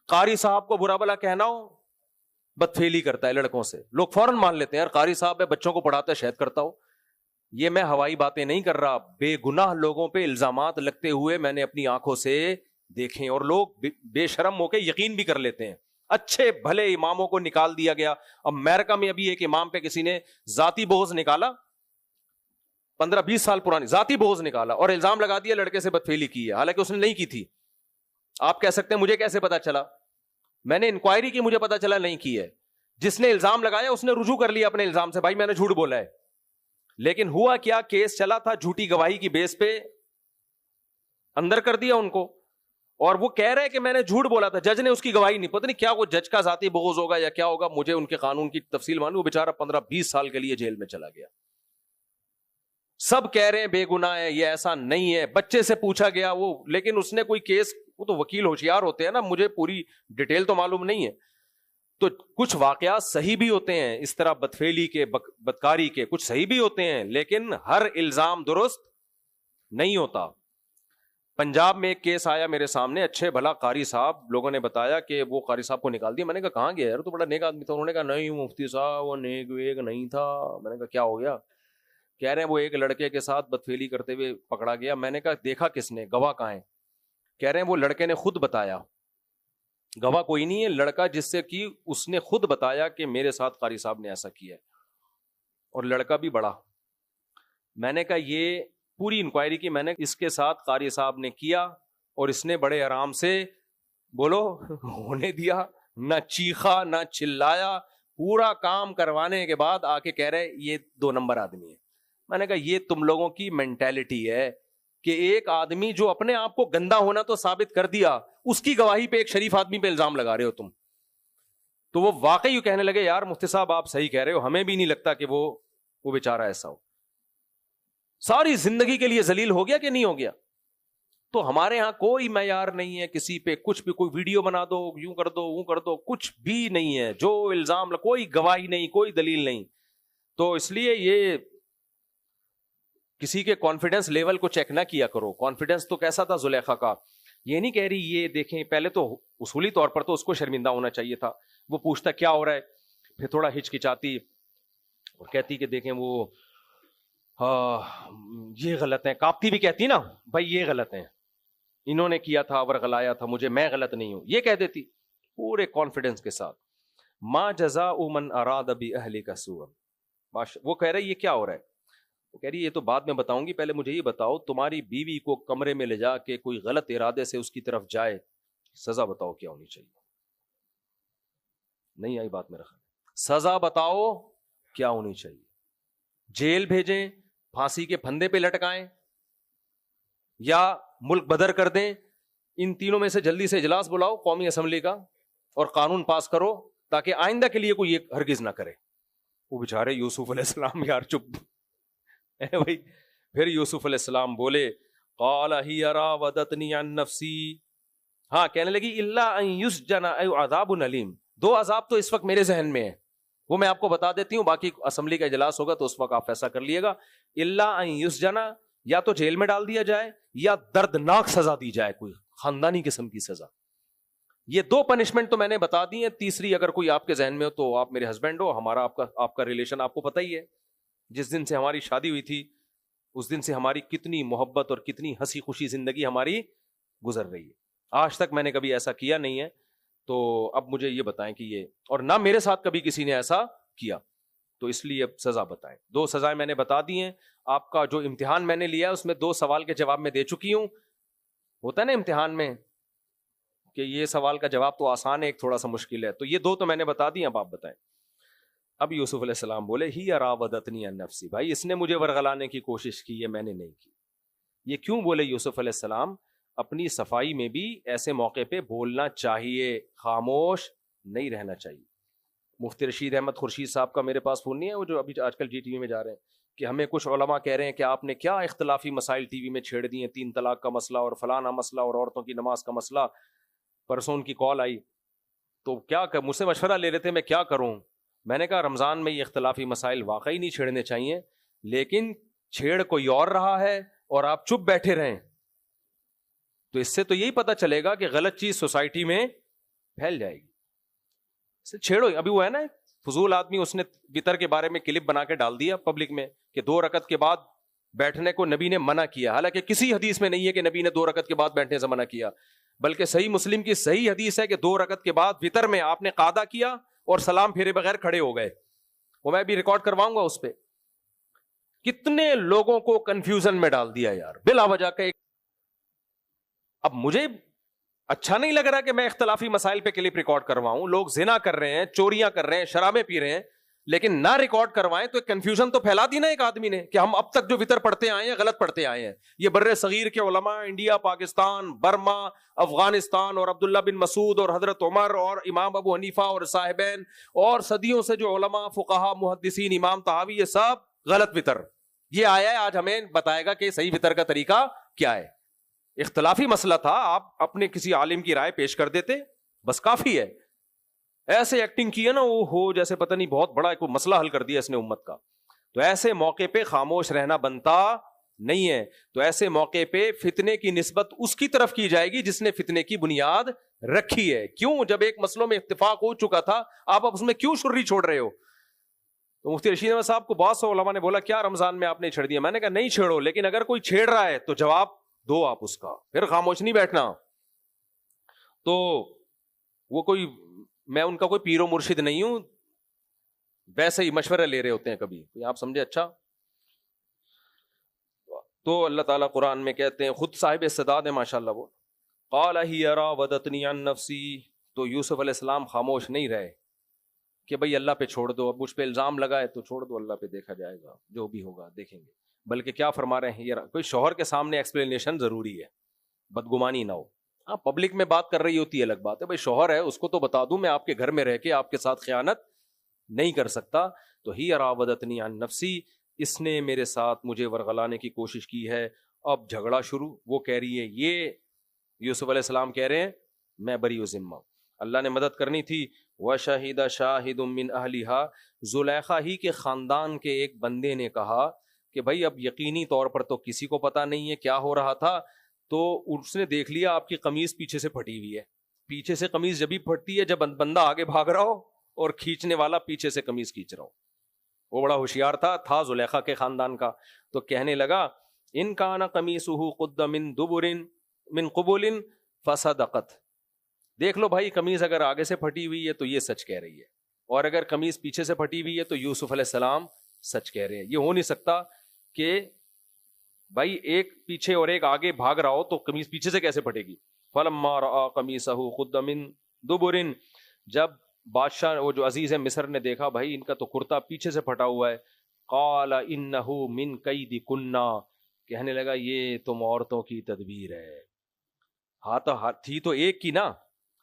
قاری صاحب کو برا بلا کہنا ہو, بدفعلی کرتا ہے لڑکوں سے, لوگ فوراً مان لیتے ہیں یار قاری صاحب ہے, بچوں کو پڑھاتا ہے, شاید کرتا ہو. یہ میں ہوائی باتیں نہیں کر رہا, بے گناہ لوگوں پہ الزامات لگتے ہوئے میں نے اپنی آنکھوں سے دیکھیں, اور لوگ بے شرم ہو کے یقین بھی کر لیتے ہیں. اچھے بھلے اماموں کو نکال دیا گیا. امریکہ میں ابھی ایک امام پہ کسی نے ذاتی بغض نکالا, 15-20 سال پرانی ذاتی بغض نکالا, اور الزام لگا دیا لڑکے سے بدفعلی کی ہے, حالانکہ اس نے نہیں کی تھی. آپ کہہ سکتے ہیں مجھے کیسے پتا چلا؟ میں نے انکوائری کی, مجھے پتا چلا نہیں کی ہے. جس نے الزام لگایا اس نے رجوع کر لیا اپنے الزام سے, بھائی میں نے جھوٹ بولا ہے. لیکن ہوا کیا, کیس چلا تھا جھوٹی گواہی کی بیس پہ, اندر کر دیا ان کو, اور وہ کہہ رہے کہ میں نے جھوٹ بولا تھا. جج نے اس کی گواہی نہیں, پتہ نہیں کیا وہ جج کا ذاتی بغض ہوگا یا کیا ہوگا, مجھے ان کے قانون کی تفصیل معلوم. وہ بیچارہ 15-20 سال کے لیے جیل میں چلا گیا. سب کہہ رہے ہیں بے گناہ ہے, یہ ایسا نہیں ہے. بچے سے پوچھا گیا وہ, لیکن اس نے کوئی کیس, وہ تو وکیل ہوشیار ہوتے ہیں نا, مجھے پوری ڈیٹیل تو معلوم نہیں ہے. تو کچھ واقعات صحیح بھی ہوتے ہیں اس طرح بدفعلی کے, بدکاری کے, کچھ صحیح بھی ہوتے ہیں, لیکن ہر الزام درست نہیں ہوتا. پنجاب میں ایک کیس آیا میرے سامنے, اچھے بھلا قاری صاحب, لوگوں نے بتایا کہ وہ قاری صاحب کو نکال دیا. میں نے کہا کہاں گیا یار, تو بڑا نیک آدمی تھا. انہوں نے کہا نہیں مفتی صاحب وہ نیک ویک نہیں تھا. میں نے کہا کیا ہو گیا؟ کہہ رہے ہیں وہ ایک لڑکے کے ساتھ بدفعلی کرتے ہوئے پکڑا گیا. میں نے کہا دیکھا کس نے, گواہ کہاں ہے؟ کہہ رہے ہیں وہ لڑکے نے خود بتایا. گواہ کوئی نہیں ہے, لڑکا جس سے کی اس نے خود بتایا کہ میرے ساتھ قاری صاحب نے ایسا کیا ہے, اور لڑکا بھی بڑا. میں نے کہا یہ پوری انکوائری کی میں نے, اس کے ساتھ قاری صاحب نے کیا, اور اس نے بڑے آرام سے بولو ہونے دیا, نہ چیخا نہ چلایا. پورا کام کروانے کے بعد آ کے کہہ رہے یہ 2 نمبر آدمی ہے. میں نے کہا یہ تم لوگوں کی مینٹالٹی ہے کہ ایک آدمی جو اپنے آپ کو گندا ہونا تو ثابت کر دیا, اس کی گواہی پہ ایک شریف آدمی پہ الزام لگا رہے ہو تم. تو وہ واقعی کہنے لگے یار مفتی صاحب آپ صحیح کہہ رہے ہو, ہمیں بھی نہیں لگتا کہ وہ بیچارہ ایسا ہو. ساری زندگی کے لیے ذلیل ہو گیا کہ نہیں ہو گیا؟ تو ہمارے ہاں کوئی معیار نہیں ہے کسی پہ کچھ بھی, کوئی ویڈیو بنا دو, یوں کر دو وہ کر دو, کچھ بھی نہیں ہے. جو الزام کوئی گواہی نہیں, کوئی دلیل نہیں. تو اس لیے یہ کسی کے کانفیڈنس لیول کو چیک نہ کیا کرو. کانفیڈنس تو کیسا تھا زلیخا کا, یہ نہیں کہہ رہی یہ دیکھیں, پہلے تو اصولی طور پر تو اس کو شرمندہ ہونا چاہیے تھا. وہ پوچھتا کیا ہو رہا ہے, پھر تھوڑا ہچکچاتی اور کہتی کہ دیکھیں وہ یہ غلط ہے, کاپتی بھی کہتی نا بھائی یہ غلط ہے, انہوں نے کیا تھا ورغلایا تھا مجھے, میں غلط نہیں ہوں, یہ کہہ دیتی پورے کانفیڈنس کے ساتھ. ما جزاء من اراد باہلک سوءا. وہ کہہ رہے یہ کیا ہو رہا ہے؟ وہ کہہ رہی یہ تو بعد میں بتاؤں گی, پہلے مجھے یہ بتاؤ تمہاری بیوی کو کمرے میں لے جا کے کوئی غلط ارادے سے اس کی طرف جائے, سزا بتاؤ کیا ہونی چاہیے؟ نہیں آئی بات میرا خیال, سزا بتاؤ کیا ہونی چاہیے؟ جیل بھیجیں, پھانسی کے پھندے پہ لٹکائیں, یا ملک بدر کر دیں؟ ان تینوں میں سے جلدی سے اجلاس بلاؤ قومی اسمبلی کا اور قانون پاس کرو تاکہ آئندہ کے لیے کوئی یہ ہرگز نہ کرے. وہ بیچارے یوسف علیہ السلام یار چپ بھائی. پھر یوسف علیہ السلام بولے قال ہی راودتنی عن نفسی, ہاں کہنے لگی الا ان یسجن او عذاب علیم. 2 عذاب تو اس وقت میرے ذہن میں ہے, وہ میں آپ کو بتا دیتی ہوں, باقی اسمبلی کا اجلاس ہوگا تو اس وقت آپ فیصلہ کر لیے گا. الا ان یسجن, یا تو جیل میں ڈال دیا جائے یا دردناک سزا دی جائے, کوئی خاندانی قسم کی سزا. یہ 2 پنشمنٹ تو میں نے بتا دی ہیں. تیسری اگر کوئی آپ کے ذہن میں ہو تو آپ میرے ہسبینڈ ہو, ہمارا آپ کا ریلیشن آپ کو پتہ ہی ہے. جس دن سے ہماری شادی ہوئی تھی اس دن سے ہماری کتنی محبت اور کتنی ہنسی خوشی زندگی ہماری گزر رہی ہے. آج تک میں نے کبھی ایسا کیا نہیں ہے. تو اب مجھے یہ بتائیں کہ یہ, اور نہ میرے ساتھ کبھی کسی نے ایسا کیا, تو اس لیے اب سزا بتائیں. 2 سزائیں میں نے بتا دی ہیں. آپ کا جو امتحان میں نے لیا اس میں 2 سوال کے جواب میں دے چکی ہوں. ہوتا ہے نا امتحان میں کہ یہ سوال کا جواب تو آسان ہے, ایک تھوڑا سا مشکل ہے, تو یہ 2 تو میں نے بتا دی. اب آپ بتائیں. اب یوسف علیہ السلام بولے ہی راودتنی عن نفسی, بھائی اس نے مجھے ورغلانے کی کوشش کی ہے, میں نے نہیں کی. یہ کیوں بولے یوسف علیہ السلام؟ اپنی صفائی میں بھی ایسے موقع پہ بولنا چاہیے, خاموش نہیں رہنا چاہیے. مفتی رشید احمد خورشید صاحب کا میرے پاس فون نہیں ہے, وہ جو ابھی آج کل جی ٹی وی میں جا رہے ہیں, کہ ہمیں کچھ علماء کہہ رہے ہیں کہ آپ نے کیا اختلافی مسائل ٹی وی میں چھیڑ دیے, 3 طلاق کا مسئلہ اور فلانا مسئلہ اور عورتوں کی نماز کا مسئلہ. پرسوں ان کی کال آئی تو کیا مجھ سے مشورہ لے رہے تھے میں کیا کروں. میں نے کہا رمضان میں یہ اختلافی مسائل واقعی نہیں چھیڑنے چاہیے, لیکن چھیڑ کوئی اور رہا ہے اور آپ چپ بیٹھے رہیں تو اس سے تو یہی پتا چلے گا کہ غلط چیز سوسائٹی میں پھیل جائے گی. چھیڑو. ابھی وہ ہے نا فضول آدمی, اس نے وطر کے بارے میں کلپ بنا کے ڈال دیا پبلک میں کہ 2 رکعت کے بعد بیٹھنے کو نبی نے منع کیا, حالانکہ کسی حدیث میں نہیں ہے کہ نبی نے 2 رکعت کے بعد بیٹھنے سے منع کیا, بلکہ صحیح مسلم کی صحیح حدیث ہے کہ 2 رکعت کے بعد وطر میں آپ نے قعدہ کیا اور سلام پھیرے بغیر کھڑے ہو گئے. وہ میں بھی ریکارڈ کرواؤں گا اس پہ. کتنے لوگوں کو کنفیوژن میں ڈال دیا یار بلا وجہ کا. اب مجھے اچھا نہیں لگ رہا کہ میں اختلافی مسائل پہ کلپ ریکارڈ کرواؤں. لوگ زنا کر رہے ہیں, چوریاں کر رہے ہیں, شرابیں پی رہے ہیں, لیکن نہ ریکارڈ کروائیں تو ایک کنفیوژن تو پھیلا دی نا ایک آدمی نے کہ ہم اب تک جو وطر پڑھتے آئے ہیں غلط پڑھتے آئے ہیں. یہ بر صغیر کے علماء, انڈیا, پاکستان, برما, افغانستان اور عبداللہ بن مسعود اور حضرت عمر اور امام ابو حنیفہ اور صاحبین اور صدیوں سے جو علماء, فقہا, محدثین, امام طحاوی, یہ سب غلط وطر. یہ آیا ہے آج ہمیں بتائے گا کہ صحیح وطر کا طریقہ کیا ہے. اختلافی مسئلہ تھا, آپ اپنے کسی عالم کی رائے پیش کر دیتے بس کافی ہے. ایسے ایکٹنگ کی ہے نا وہ ہو جیسے پتہ نہیں بہت بڑا کوئی مسئلہ حل کر دیا اس نے امت کا. تو ایسے موقع پہ خاموش رہنا بنتا نہیں ہے. تو ایسے موقع پہ فتنے کی نسبت اس کی طرف کی جائے گی جس نے فتنے کی بنیاد رکھی ہے. کیوں؟ جب ایک مسئلوں میں اتفاق ہو چکا تھا, آپ اب اس میں کیوں شرری چھوڑ رہے ہو؟ تو مفتی رشید احمد صاحب کو بہت سے علماء نے بولا کیا رمضان میں آپ نے چھیڑ دیا؟ میں نے کہا نہیں چھیڑو, لیکن اگر کوئی چھیڑ رہا ہے تو جواب دو آپ اس کا, پھر خاموش نہیں بیٹھنا. تو وہ کوئی, میں ان کا کوئی پیر و مرشد نہیں ہوں, ویسے ہی مشورہ لے رہے ہوتے ہیں کبھی, آپ سمجھے. اچھا, تو اللہ تعالیٰ قرآن میں کہتے ہیں, خود صاحب استعداد ہے ماشاءاللہ, وہ قال ہی راودتنی عن نفسی. تو یوسف علیہ السلام خاموش نہیں رہے کہ بھئی اللہ پہ چھوڑ دو, اب مجھ پہ الزام لگائے تو چھوڑ دو, اللہ پہ دیکھا جائے گا, جو بھی ہوگا دیکھیں گے. بلکہ کیا فرما رہے ہیں, یہ کوئی شوہر کے سامنے ایکسپلینیشن ضروری ہے, بدگمانی نہ ہو. ہاں پبلک میں بات کر رہی ہوتی ہے الگ بات ہے, بھئی شوہر ہے اس کو تو بتا دوں میں آپ کے گھر میں رہ کے آپ کے ساتھ خیانت نہیں کر سکتا. تو ہی راودتنی عن نفسی, اس نے میرے ساتھ مجھے ورغلانے کی کوشش کی ہے. اب جھگڑا شروع, وہ کہہ رہی ہے, یہ یوسف علیہ السلام کہہ رہے ہیں میں بری و ذمہ. اللہ نے مدد کرنی تھی. وَشَهِدَ شَاهِدٌ مِّنْ أَهْلِهَا, زلیخا ہی کے خاندان کے ایک بندے نے کہا کہ بھائی اب یقینی طور پر تو کسی کو پتا نہیں ہے کیا ہو رہا تھا, تو اس نے دیکھ لیا آپ کی قمیض پیچھے سے پھٹی ہوئی ہے. پیچھے سے قمیض جبھی پھٹتی ہے جب بندہ آگے بھاگ رہا ہو اور کھینچنے والا پیچھے سے قمیض کھینچ رہا ہو. وہ بڑا ہوشیار تھا زلیخا کے خاندان کا. تو کہنے لگا ان کان قمیصہ قد من دبر من قبل فصدقت. دیکھ لو بھائی, قمیض اگر آگے سے پھٹی ہوئی ہے تو یہ سچ کہہ رہی ہے, اور اگر قمیض پیچھے سے پھٹی ہوئی ہے تو یوسف علیہ السلام سچ کہہ رہے ہیں. یہ ہو نہیں سکتا کہ بھائی ایک پیچھے اور ایک آگے بھاگ رہا ہو تو قمیض پیچھے سے کیسے پھٹے گی. فلما رأى قمیصہ قد من دبر, جب بادشاہ وہ جو عزیز ہے مصر نے دیکھا بھائی ان کا تو کرتا پیچھے سے پھٹا ہوا ہے, قال انہ من کیدکن, کہنے لگا یہ تم عورتوں کی تدبیر ہے. ہاتھ تھی تو ایک کی نا,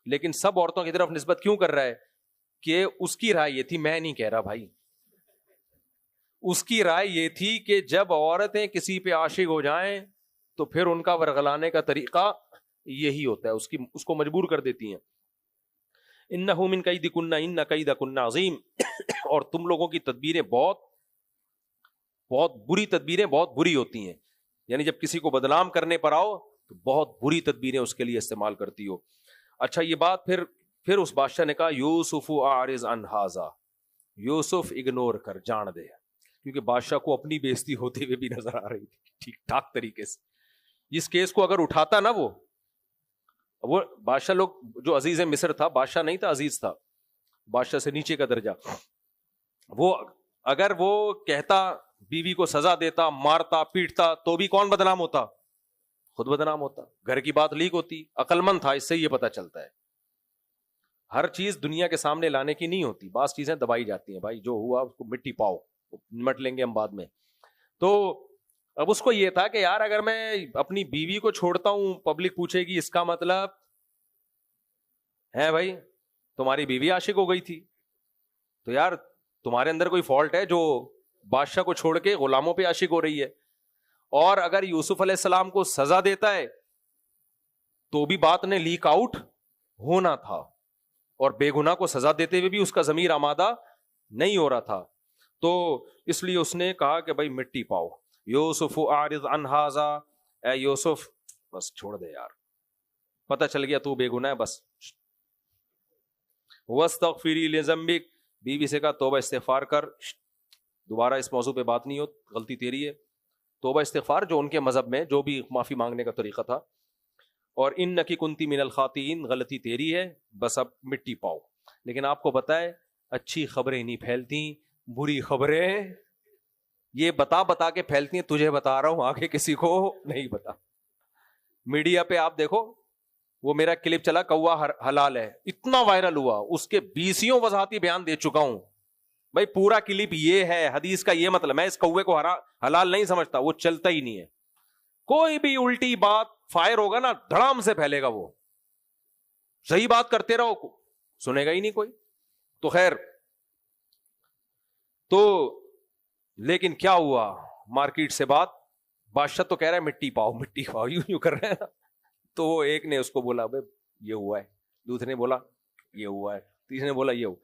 لیکن سب عورتوں کی طرف نسبت کیوں کر رہا ہے کہ اس کی رائے یہ تھی, میں نہیں کہہ رہا بھائی, اس کی رائے یہ تھی کہ جب عورتیں کسی پہ عاشق ہو جائیں تو پھر ان کا ورغلانے کا طریقہ یہی ہوتا ہے, اس کو مجبور کر دیتی ہیں. انہ من کیدکن ان کیدکن عظیم, اور تم لوگوں کی تدبیریں بہت بری تدبیریں بہت بری ہوتی ہیں. یعنی جب کسی کو بدنام کرنے پر آؤ تو بہت بری تدبیریں اس کے لیے استعمال کرتی ہو. اچھا یہ بات پھر اس بادشاہ نے کہا یوسف اعرض عن ھذا, یوسف اگنور کر, جان دے, کیونکہ بادشاہ کو اپنی بےزتی ہوتے ہوئے بھی نظر آ رہی تھی ٹھیک ٹھاک طریقے سے. اس کیس کو اگر اٹھاتا نا وہ بادشاہ, لوگ جو عزیز مصر تھا, بادشاہ نہیں تھا, عزیز تھا, بادشاہ سے نیچے کا درجہ, وہ اگر وہ کہتا بیوی کو سزا دیتا, مارتا پیٹتا, تو بھی کون بدنام ہوتا؟ خود بدنام ہوتا. گھر کی بات لیک ہوتی. عقل مند تھا, اس سے یہ پتا چلتا ہے ہر چیز دنیا کے سامنے لانے کی نہیں ہوتی, بعض چیزیں دبائی جاتی ہیں. بھائی جو ہوا اس کو مٹی پاؤ, نمٹ لیں گے ہم بعد میں. تو اب اس کو یہ تھا کہ یار اگر میں اپنی بیوی کو چھوڑتا ہوں, پبلک پوچھے گی اس کا مطلب ہے بھائی تمہاری بیوی عاشق ہو گئی تھی, تو یار تمہارے اندر کوئی فالٹ ہے جو بادشاہ کو چھوڑ کے غلاموں پہ عاشق ہو رہی ہے. اور اگر یوسف علیہ السلام کو سزا دیتا ہے تو بھی بات نے لیک آؤٹ ہونا تھا, اور بے گناہ کو سزا دیتے ہوئے بھی اس کا ضمیر آمادہ نہیں ہو رہا تھا. تو اس لیے اس نے کہا کہ بھائی مٹی پاؤ. یوسف اعرض عن ھذا, اے یوسف بس چھوڑ دے یار, پتہ چل گیا تو بے گناہ ہے, بس وَاسْتَغْفِرِي لِذَنبِكَ، بیوی سے کہا توبہ استغفار کر، دوبارہ اس موضوع پہ بات نہیں ہو، غلطی تیری ہے، توبہ استغفار جو ان کے مذہب میں جو بھی معافی مانگنے کا طریقہ تھا، اور اِنَّكِ كُنتِ مِنَ الْخَاطِئِينَ، غلطی تیری ہے، بس اب مٹی پاؤ. لیکن آپ کو بتائے اچھی خبریں نہیں پھیلتی، بری خبریں یہ بتا بتا کے پھیلتی ہیں. تجھے بتا رہا ہوں، آگے کسی کو نہیں بتا. میڈیا پہ آپ دیکھو، وہ میرا کلپ چلا کوا حلال ہے، اتنا وائرل ہوا، اس کے 20 وضاحتی بیان دے چکا ہوں. بھائی پورا کلپ یہ ہے، حدیث کا یہ مطلب، میں اس کوے کو حلال نہیں سمجھتا، وہ چلتا ہی نہیں ہے. کوئی بھی الٹی بات فائر ہوگا نا، دھڑام سے پھیلے گا. وہ صحیح بات کرتے رہو، سنے گا ہی نہیں کوئی. تو خیر، تو لیکن کیا ہوا، مارکیٹ سے بادشاہ تو کہہ رہا ہے مٹی پاؤ مٹی پاؤ، یوں کر رہے ہیں. تو وہ ایک نے اس کو بولا بھائی یہ ہوا ہے، دوسرے نے بولا یہ ہوا ہے، تیسرے نے بولا یہ ہوا.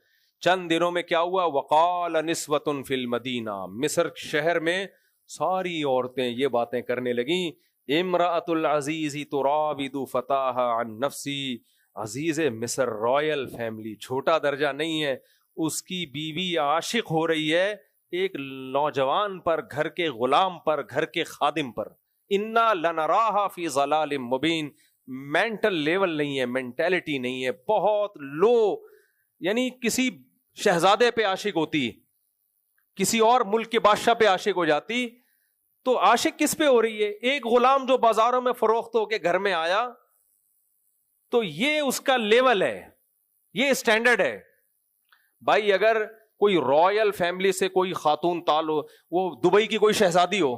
چند دنوں میں کیا ہوا، وقال نسوۃ فی المدینہ، مصر شہر میں ساری عورتیں یہ باتیں کرنے لگیں، امرأۃ العزیز تراود فتاها عن نفسی. عزیز مصر رائل فیملی، چھوٹا درجہ نہیں ہے، اس کی بیوی عاشق ہو رہی ہے ایک نوجوان پر، گھر کے غلام پر، گھر کے خادم پر. انا لنراہا فی ضلال مبین، مینٹل لیول نہیں ہے، مینٹیلٹی نہیں ہے، بہت لو. یعنی کسی شہزادے پہ عاشق ہوتی، کسی اور ملک کے بادشاہ پہ عاشق ہو جاتی، تو عاشق کس پہ ہو رہی ہے؟ ایک غلام جو بازاروں میں فروخت ہو کے گھر میں آیا. تو یہ اس کا لیول ہے، یہ اسٹینڈرڈ ہے. بھائی اگر کوئی رائل فیملی سے کوئی خاتون ہو، وہ دبئی کی کوئی شہزادی ہو،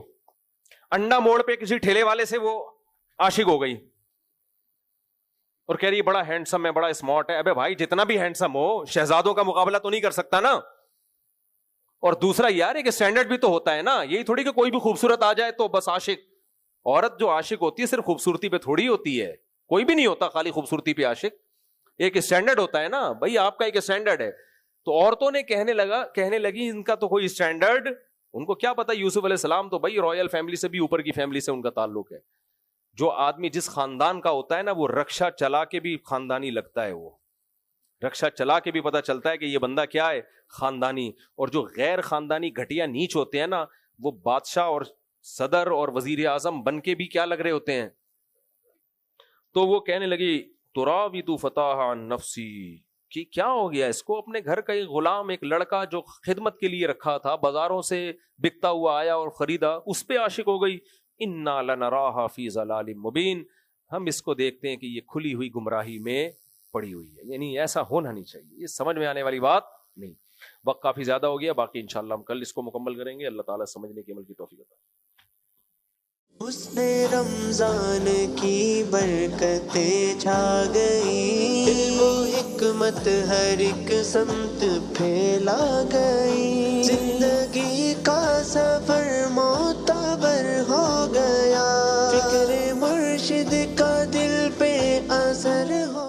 انڈا موڑ پہ کسی ٹھیلے والے سے وہ عاشق ہو گئی اور کہہ رہی بڑا ہینڈسم ہے، بڑا اسمارٹ ہے. ابے بھائی جتنا بھی ہینڈسم ہو، شہزادوں کا مقابلہ تو نہیں کر سکتا نا. اور دوسرا یار ایک اسٹینڈرڈ بھی تو ہوتا ہے نا، یہی تھوڑی کہ کوئی بھی خوبصورت آ جائے تو بس عاشق. عورت جو عاشق ہوتی ہے صرف خوبصورتی پہ تھوڑی ہوتی ہے، کوئی بھی نہیں ہوتا خالی خوبصورتی پہ عاشق. ایک اسٹینڈرڈ ہوتا ہے نا بھائی، آپ کا ایک اسٹینڈرڈ ہے. تو عورتوں نے کہنے لگی ان کا تو کوئی اسٹینڈرڈ، ان کو کیا پتا یوسف علیہ السلام تو بھائی رائل فیملی سے بھی اوپر کی فیملی سے ان کا تعلق ہے. جو آدمی جس خاندان کا ہوتا ہے نا، وہ رکشا چلا کے بھی خاندانی لگتا ہے. وہ رکشا چلا کے بھی پتا چلتا ہے کہ یہ بندہ کیا ہے، خاندانی. اور جو غیر خاندانی گھٹیا نیچ ہوتے ہیں نا، وہ بادشاہ اور صدر اور وزیر اعظم بن کے بھی کیا لگ رہے ہوتے ہیں. تو وہ کہنے لگی تراود فتاها عن نفسی، کہ کیا ہو گیا اس کو، اپنے گھر کا ایک غلام، ایک لڑکا جو خدمت کے لیے رکھا تھا، بازاروں سے بکتا ہوا آیا اور خریدا، اس پہ عاشق ہو گئی. انا لنراہا فی ضلال مبین، ہم اس کو دیکھتے ہیں کہ یہ کھلی ہوئی گمراہی میں پڑی ہوئی ہے. یعنی ایسا ہونا نہیں چاہیے، یہ سمجھ میں آنے والی بات نہیں. وقت کافی زیادہ ہو گیا، باقی انشاءاللہ ہم کل اس کو مکمل کریں گے. اللہ تعالیٰ سمجھنے کے عمل کی توفیق عطا. حسن رمضان کی برکتیں چھا گئی، علم و حکمت ہر ایک سمت پھیلا گئی، زندگی کا سفر معتبر ہو گیا، فکر مرشد کا دل پہ اثر ہو